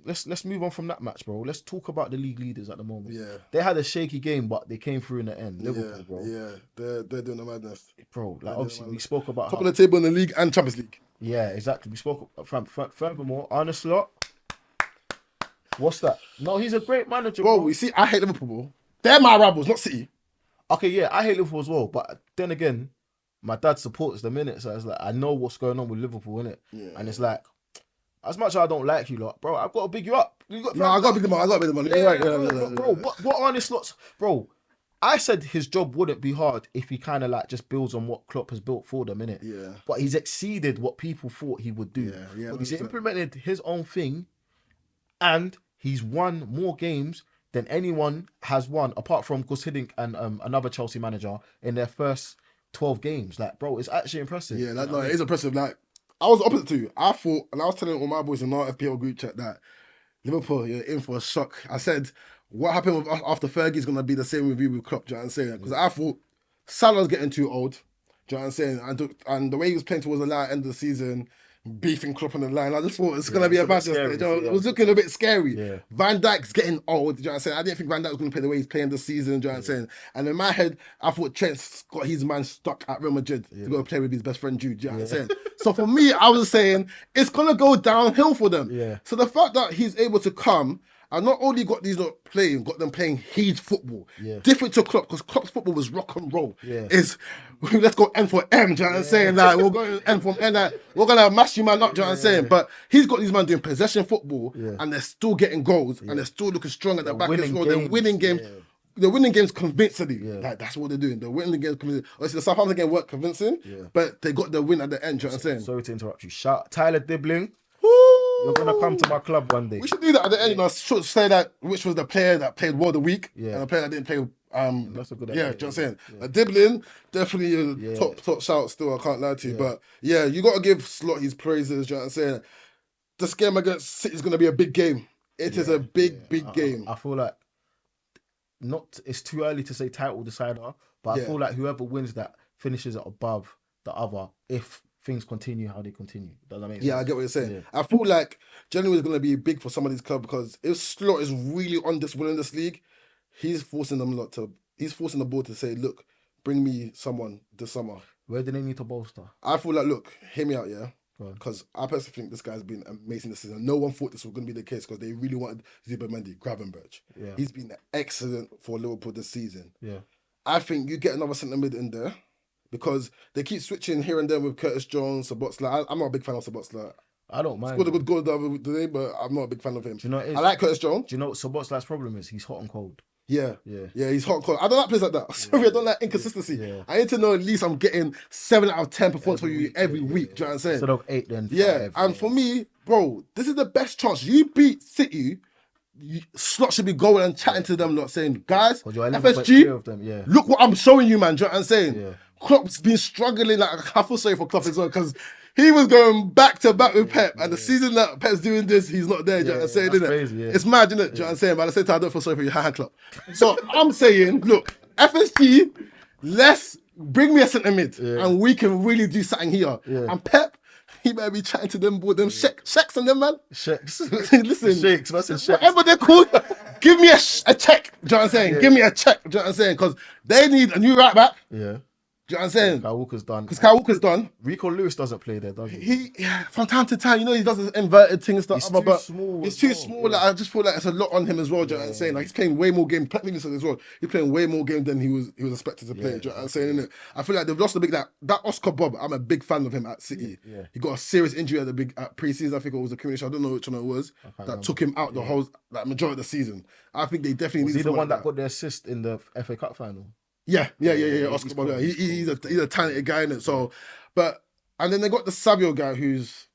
let's move on from that match, bro. Let's talk about the league leaders at the moment. Yeah. They had a shaky game, but they came through in the end. Liverpool, bro. Yeah, they're doing the madness. Bro, like, obviously, we spoke about top of the table in the league and Champions League. Yeah, exactly. We spoke furthermore, Arne Slot. What's that? No, he's a great manager, bro. You see, I hate Liverpool, bro. They're my rivals, not City. Okay, yeah, I hate Liverpool as well, but then again, my dad supports them, innit? So it's like, I know what's going on with Liverpool, innit? Yeah. And it's like, as much as I don't like you lot, bro, I've got to big you up. I got to big them up. Yeah, bro, what Arne Slot's... Bro, I said his job wouldn't be hard if he kind of like just builds on what Klopp has built for them, innit? Yeah. But he's exceeded what people thought he would do. Yeah, but he's implemented his own thing, and he's won more games than anyone has won, apart from Gus Hiddink and another Chelsea manager in their first 12 games. Like, bro, it's actually impressive. Yeah, it is impressive. Like, I was opposite to you. I thought, and I was telling all my boys in our FPL group chat that Liverpool, you're in for a shock. I said, what happened with after Fergie's going to be the same with you with Klopp, do you know what I'm saying? Because I thought Salah's getting too old, do you know what I'm saying? And the way he was playing towards the end of the season, beefing Klopp on the line, I just thought it's going to be a bad. It was looking a bit scary. Yeah. Van Dijk's getting old, do you know what I'm saying? I didn't think Van Dijk was going to play the way he's playing this season, do you know what I'm saying? And in my head, I thought Trent's got his man stuck at Real Madrid to go play with his best friend Jude, do you know what I'm saying? So for me, I was saying, it's going to go downhill for them. Yeah. So the fact that he's able to come, and not only got them playing his football. Yeah. Different to Klopp, because Klopp's football was rock and roll. Yeah. Let's go N for M, do you know what I'm saying? Like, we're going N from N, like, we're going to mash you man up, do you know what I'm saying? But he's got these man doing possession football, and they're still getting goals, and they're still looking strong at the back as well. They're winning games. Yeah. They're winning games convincingly. Yeah. Like, that's what they're doing. They're winning games convincingly. Obviously, the Southampton game weren't convincing, but they got the win at the end, do you know what I'm saying? Sorry to interrupt you. Shout Tyler Dibbling. You're going to come to my club one day. We should do that at the end. You know, should say that which was the player that played well the week and the player that didn't play. That's a good idea. Yeah, do you know what I'm saying? Yeah. Dibbling, definitely a top shout still, I can't lie to you. But yeah, you got to give Slot his praises, do you know what I'm saying? This game against City is going to be a big game. It is a big game. I feel like it's too early to say title decider, but I feel like whoever wins that finishes it above the other if things continue how they continue. Does that make sense? Yeah, I get what you're saying. Yeah. I feel like January is going to be big for some of these clubs, because if Slot is really on this winning this league, he's forcing them lot to he's forcing the board to say, look, bring me someone this summer. Where do they need to bolster? I feel like, look, hear me out, yeah? Go on. Because I personally think this guy's been amazing this season. No one thought this was going to be the case because they really wanted Zubimendi, Gravenberch. Yeah. He's been excellent for Liverpool this season. Yeah. I think you get another centre mid in there because they keep switching here and there with Curtis Jones, Sabotsley. I'm not a big fan of Sabotsley. I don't mind. Scored a good goal the other day, but I'm not a big fan of him. Do you know what it is? I like Curtis Jones. Do you know what Sabotsley's problem is? He's hot and cold. Yeah, Yeah. he's hot. I don't like players like that. Sorry, I don't like inconsistency. Yeah. I need to know at least I'm getting 7 out of 10 performance for you every week. Do you know what I'm saying? Instead of 8, then 5. Yeah, and for me, bro, this is the best chance. You beat City, Slot should be going and chatting to them, not saying, guys, 'Cause you're 11 points clear of them, yeah. look what I'm showing you, man. Do you know what I'm saying? Yeah. Klopp's been struggling. Like, I feel sorry for Klopp as well because he was going back to back with Pep, and the season that Pep's doing this, he's not there. Do you know what I'm saying? That's Innit? crazy, yeah. It's mad, isn't it? Do you know what I'm saying? But at the same time, I don't feel sorry for your hand, Klopp. So I'm saying, look, FSG, let's bring me a centre mid, and we can really do something here. Yeah. And Pep, he better be chatting to them, them sheiks and them, man. Shakes. Listen, Shakes, massive shakes. whatever they're called, give me a check. Do you know what I'm saying? Give me a check. Do you know what I'm saying? Because they need a new right back. Yeah. Do you know what I'm saying? Kyle Walker's done. Because Kyle Walker's done. Rico Lewis doesn't play there, does he? He from time to time, you know, he does this inverted thing and stuff. He's but too small He's as too well, small. yeah. Like, I just feel like it's a lot on him as well. Do you know what I'm saying? Like, he's playing way more games. Pep said as well. He's playing way more games than he was expected to play. Do you know what I'm saying? Innit? I feel like they've lost a big that Oscar Bob. I'm a big fan of him at City. Yeah. He got a serious injury at pre-season. I think it was a community. I don't know which one it was that took him out the whole majority of the season. I think they definitely Was need he the someone one like that got the assist in the FA Cup final? Yeah. Oscar Bob. He's a talented guy in it. So, and then they got the Savio guy who's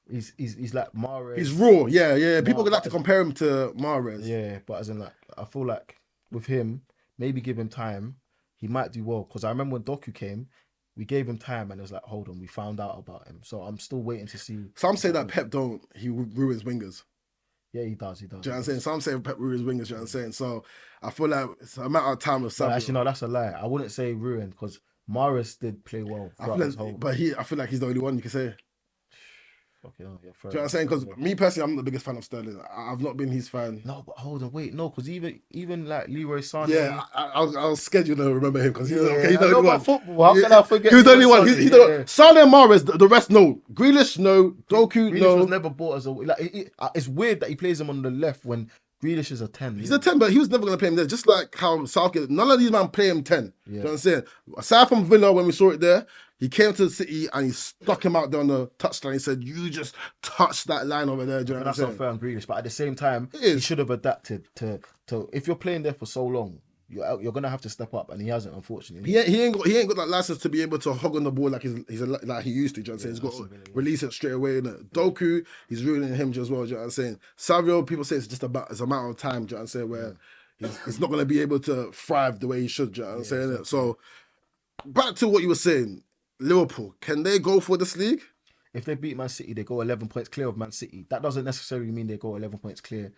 He's like Mahrez. he's raw. Yeah. People would like to compare him to Mahrez. Yeah, but as in like, I feel like with him, maybe give him time, he might do well. Because I remember when Doku came, we gave him time and it was like, hold on, we found out about him. So I'm still waiting to see. Some say that Pep he ruins wingers. Yeah, he does. Do you know what I'm saying? Some say Pep ruins wingers. Do you know what I'm saying? So I feel like it's a matter of time with Savio. Actually, no, that's a lie. I wouldn't say ruined because Mahrez did play well. I feel like he's the only one you can say. Okay, yeah, fair Do you know what I'm saying? Because me personally, I'm not the biggest fan of Sterling. I've not been his fan. No, but hold on, wait, no, because even like Leroy Sané. Yeah, I'll schedule to remember him because he's the I only know one. about football. How can I forget? He was the only one. Sané? He's Sané and Mahrez, the rest no. Grealish no. Doku Grealish no. was never bought as a it's weird that he plays him on the left when Grealish is a 10. He's a 10, but he was never going to play him there. Just like how Southgate, none of these men play him 10. Do you know what I'm saying? Aside from Villa, when we saw it there, he came to the City and he stuck him out there on the touchline. He said, you just touch that line over there. Do you know what I'm That's saying? not fair on Grealish, but at the same time, It is. he should have adapted to if you're playing there for so long, you're gonna have to step up, and he hasn't, unfortunately. He ain't got that license to be able to hog on the ball like like he used to. Do you know what I'm saying? He's got to release it straight away. Innit? Doku, he's ruining him as well. Do you know what I'm saying? Savio, people say it's a matter of time. Do you know what I'm saying? Where he's not going to be able to thrive the way he should. Do you know what I'm saying? Exactly. So back to what you were saying, Liverpool, can they go for this league? If they beat Man City, they go 11 points clear of Man City. That doesn't necessarily mean they go 11 points clear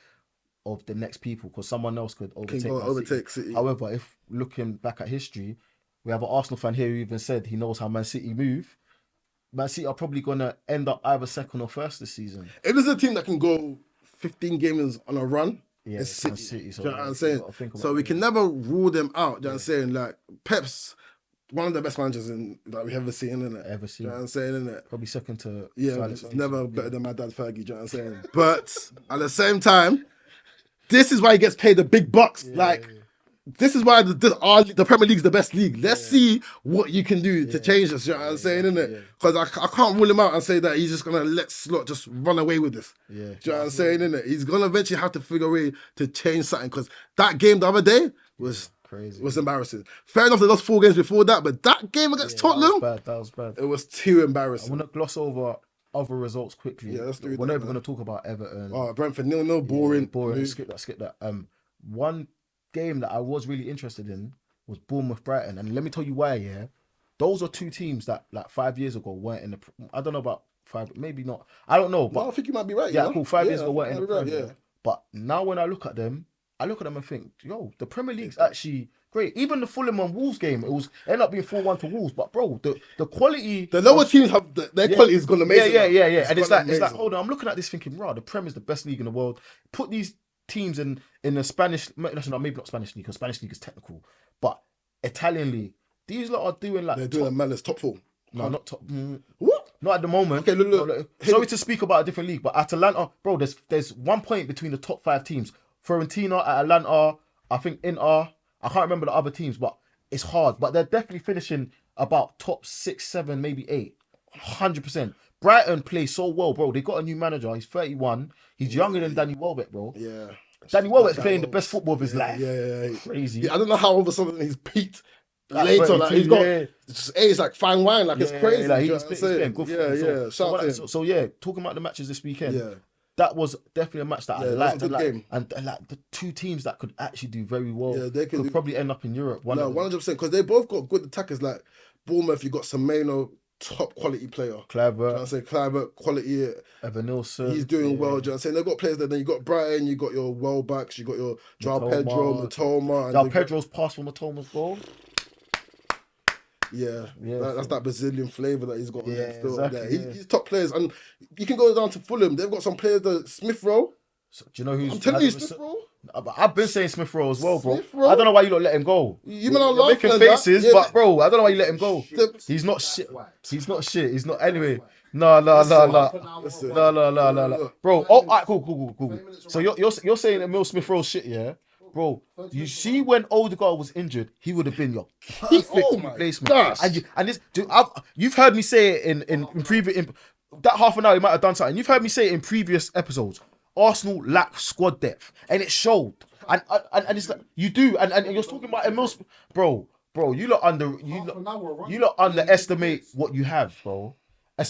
of the next people, because someone else could overtake City. However, if looking back at history, we have an Arsenal fan here who even said he knows how Man City move. Man City are probably going to end up either second or first this season. If there's a team that can go 15 games on a run, Yeah, it's City. City. Do you know what I'm saying? So we can never rule them out. Do you know what I'm saying? Like, Pep's one of the best managers that we've ever seen, isn't it? Ever seen. Do you know what I'm saying, isn't it? Probably second to... it's never better than my dad Fergie, do you know what I'm saying? But at the same time, this is why he gets paid the big bucks. This is why the Premier League's the best league. Let's see what you can do to change this, you know what I'm saying, innit? Because I can't rule him out and say that he's just going to let Slot just run away with this. Do you know what I'm saying, innit? He's going to eventually have to figure a way to change something, because that game the other day was... crazy. It was embarrassing. Fair enough, they lost 4 games before that, but that game against Tottenham... That was bad. It was too embarrassing. I want to gloss over other results quickly. Yeah, let's do that. We're never going to talk about Everton. Oh, Brentford 0-0, boring. Boring. Skip that. One game that I was really interested in was Bournemouth-Brighton. And let me tell you why, yeah? Those are 2 teams that, like, 5 years ago weren't in the... I don't know about 5... Maybe not. I don't know, but... No, I think you might be right. Yeah, cool. 5 years ago weren't in the right, Premier. But now when I look at them and think, yo, the Premier League's actually... great. Even the Fulham and Wolves game, it was ended up being 4-1 to Wolves. But bro, the quality, the lower teams have their quality is gonna make yeah. And it's like, hold on, I'm looking at this thinking, the Prem is the best league in the world. Put these teams in the Spanish, no, maybe not Spanish league, because Spanish league is technical, but Italian league, these lot are doing like They're doing a madness top 4. no, not top. What? Not at the moment. Okay, look. No, sorry to speak about a different league, but Atalanta, bro, there's 1 point between the top 5 teams. Fiorentina, Atalanta, I think Inter. I can't remember the other teams, but it's hard. But they're definitely finishing about top 6, 7, maybe 8. 100%. Brighton plays so well, bro. They got a new manager. He's 31. He's younger than Danny Welbeck, bro. Yeah. Danny Welbeck's playing the best football of his life. Yeah. Crazy. Yeah, I don't know how all of a sudden he's peaked later. Like he's got his age like fine wine. Like it's crazy. Like, he's playing good football. Shout out to him. So yeah, talking about the matches this weekend. Yeah. That was definitely a match that I liked. That's a good game. And like the two teams that could actually do very well. Yeah, they could probably end up in Europe. 100%. Because they both got good attackers. Like Bournemouth, you got Semenyo, top quality player. Kluivert. You know what I'm saying? Kluivert, quality. Evan Nilsson. He's doing well. Do you know what I'm saying? They've got players there. Then you got Brighton, you got your well-backs, you got your João Pedro, Matoma. João Pedro's pass for Matoma's goal. Yeah, that's that Brazilian flavour that he's got. Yeah, still. exactly, He's top players, and you can go down to Fulham. They've got some players. That Smith Rowe. So, do you know who's? I'm telling you, Smith Rowe. I've been saying Smith Rowe as well, bro. Smith-Rowe? I don't know why you don't let him go. You man are You're laughing making at faces, that. but bro, I don't know why you let him go. He's not shit. He's not shit. He's not. Anyway, no. Bro, alright, cool. So you're saying Emil Smith Rowe shit, yeah? Bro, you see when Odegaard was injured, he would have been your perfect replacement. gosh. And this, dude, you've heard me say it in previous that half an hour. You might have done something. You've heard me say it in previous episodes. Arsenal lack squad depth, and it showed. And it's like you do. And you're talking about Emil, bro. You lot underestimate what you have, bro.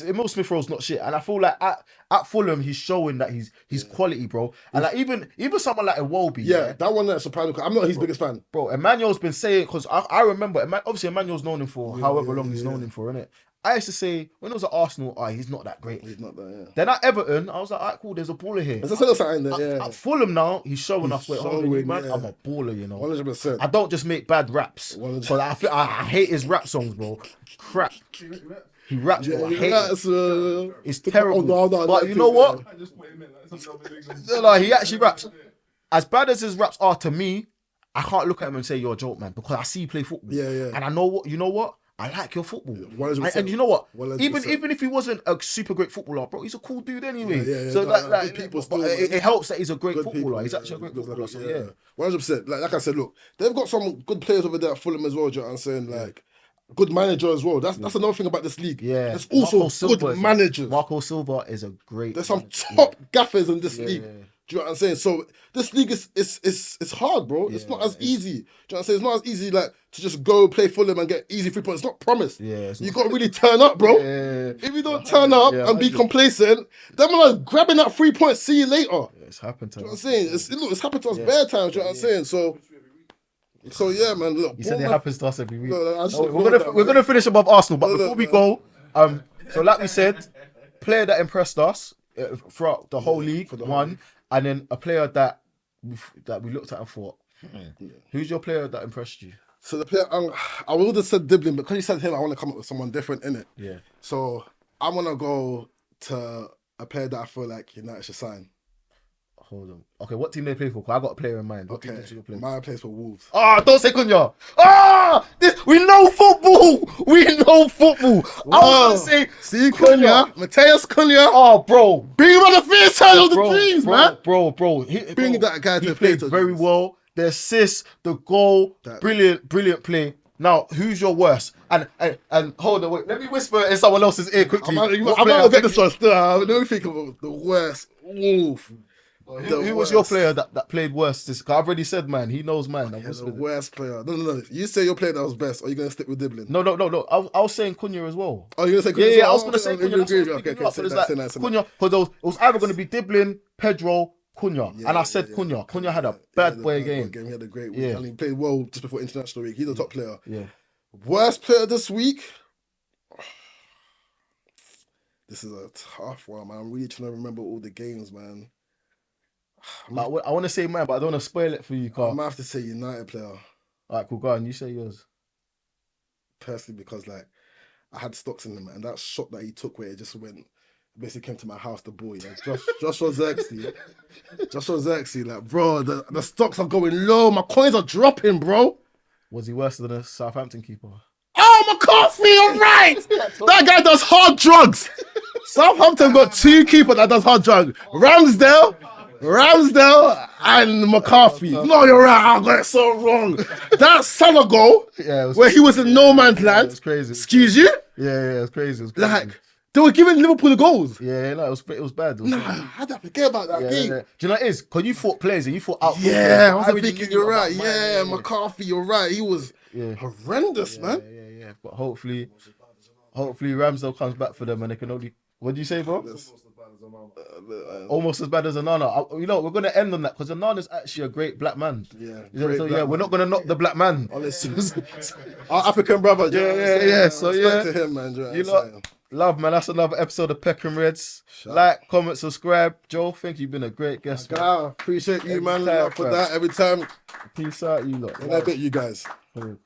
Emil Smith Rowe's not shit, and I feel like at Fulham he's showing that he's quality, bro. And like even someone like Iwobi, that one that surprised me. I'm not his biggest fan, bro. Emmanuel's been saying, because I remember, obviously Emmanuel's known him for however long he's known him for, innit? I used to say when it was at Arsenal, he's not that great. He's not that. Yeah. Then at Everton, I was like, alright, cool. There's a baller here. There's a something there. At Fulham now, he's showing us where man, yeah. I'm a baller, you know. 100%. I don't just make bad raps. 100%. So I hate his rap songs, bro. Crap. He raps, bro. I hate it. It's terrible. But you know what? No, he actually raps. As bad as his raps are to me, I can't look at him and say you're a joke, man, because I see you play football. Yeah. And I know what you know what? I like your football. 100%. And you know what? 100%. Even if he wasn't a super great footballer, bro, he's a cool dude anyway. Yeah. So like people but it helps that he's a great footballer. People, he's actually a great footballer. So yeah. 100%. Like I said, look, they've got some good players over there at Fulham as well. Do you know what I'm saying? Like, good manager as well. That's another thing about this league. Yeah. There's also good managers. Marco Silva is a great. There's some top gaffers in this league. Do you know what I'm saying? So this league is hard, bro. It's not as easy. Do you know what I'm saying? It's not as easy like to just go play Fulham and get easy 3 points. It's not promised. Yeah, you got to really turn up, bro. Yeah. If you don't turn up and be complacent, then when I'm grabbing that 3 points, see you later. Yeah, it's happened to us. You know what I'm saying? It's happened to us bare times. Do you know what I'm saying? So yeah, man. Look, He said it happens to us every week. No, we're gonna finish above Arsenal, but before we go, so like we said, player that impressed us throughout the whole league, one, and then a player that we looked at and thought, who's your player that impressed you? So the player, I would have said Diblin, but because you said him, I want to come up with someone different in it. Yeah. So I'm gonna go to a player that I feel like United should sign. Hold on. Okay, what team they play for? 'Cause I got a player in mind. What team should you play? My place for Wolves. Don't say Cunha. We know football. I was gonna say Cunha, Mateus Cunha. Oh, bro, bring him on the fair side of the dreams, man. Bro. Bring that guy to the played very well. The assist, the goal, brilliant play. Now, who's your worst? And hold on, wait. Let me whisper in someone else's ear quickly. I'm gonna get this one still. Let me think of the worst. Wolf. Who was your player that played worst? I've already said mine. He knows mine. The worst player. No. You say your player that was best, or are you going to stick with Diblin? No. I was saying Cunha as well. Oh, you're going to say Cunha? Yeah, I was going to say Cunha. Okay, say Cunha. Because it was either going to be Diblin, Pedro, Cunha. And I said Cunha. Cunha had a bad boy game. He had a great week. And he played well just before international week. He's a top player. Yeah. Worst player this week? This is a tough one, man. I'm really trying to remember all the games, man. I want to say mine, but I don't want to spoil it for you, Carl. I might have to say United player. All right, cool. Go on. You say yours. Personally, because like I had stocks in him, and that shot that he took where it just went basically came to my house, the boy, yeah, Joshua Zirkzee. Joshua Zirkzee, like, bro, the stocks are going low. My coins are dropping, bro. Was he worse than a Southampton keeper? Oh, McCarthy, you're right. That guy does hard drugs. Southampton got 2 keepers that does hard drugs. Ramsdale, and McCarthy. No, you're right. I got it so wrong. That Salah goal, where he was in no man's land. It's crazy. Excuse you? Yeah, it's crazy. Like, they were giving Liverpool the goals. Yeah, no, it was bad. Nah, how did I forget about that game? Do you know what it is? Because you fought players and you fought out. Yeah, I was thinking you're right. Yeah, McCarthy, you're right. He was horrendous, man. Yeah. But hopefully Ramsdale comes back for them and they can only. What do you say, bro? Almost as bad as Onana. You know, we're going to end on that because Onana's actually a great black man. Yeah. We're not going to knock the black man. Honestly. Our African brother. Yeah. So, respect to him, man. You lot, love, man. That's another episode of Peckham Reds. Like, comment, subscribe. Joe, think you've been a great guest. God, appreciate you, man. For that every time. Peace out, you lot. And I bet you guys. Cool.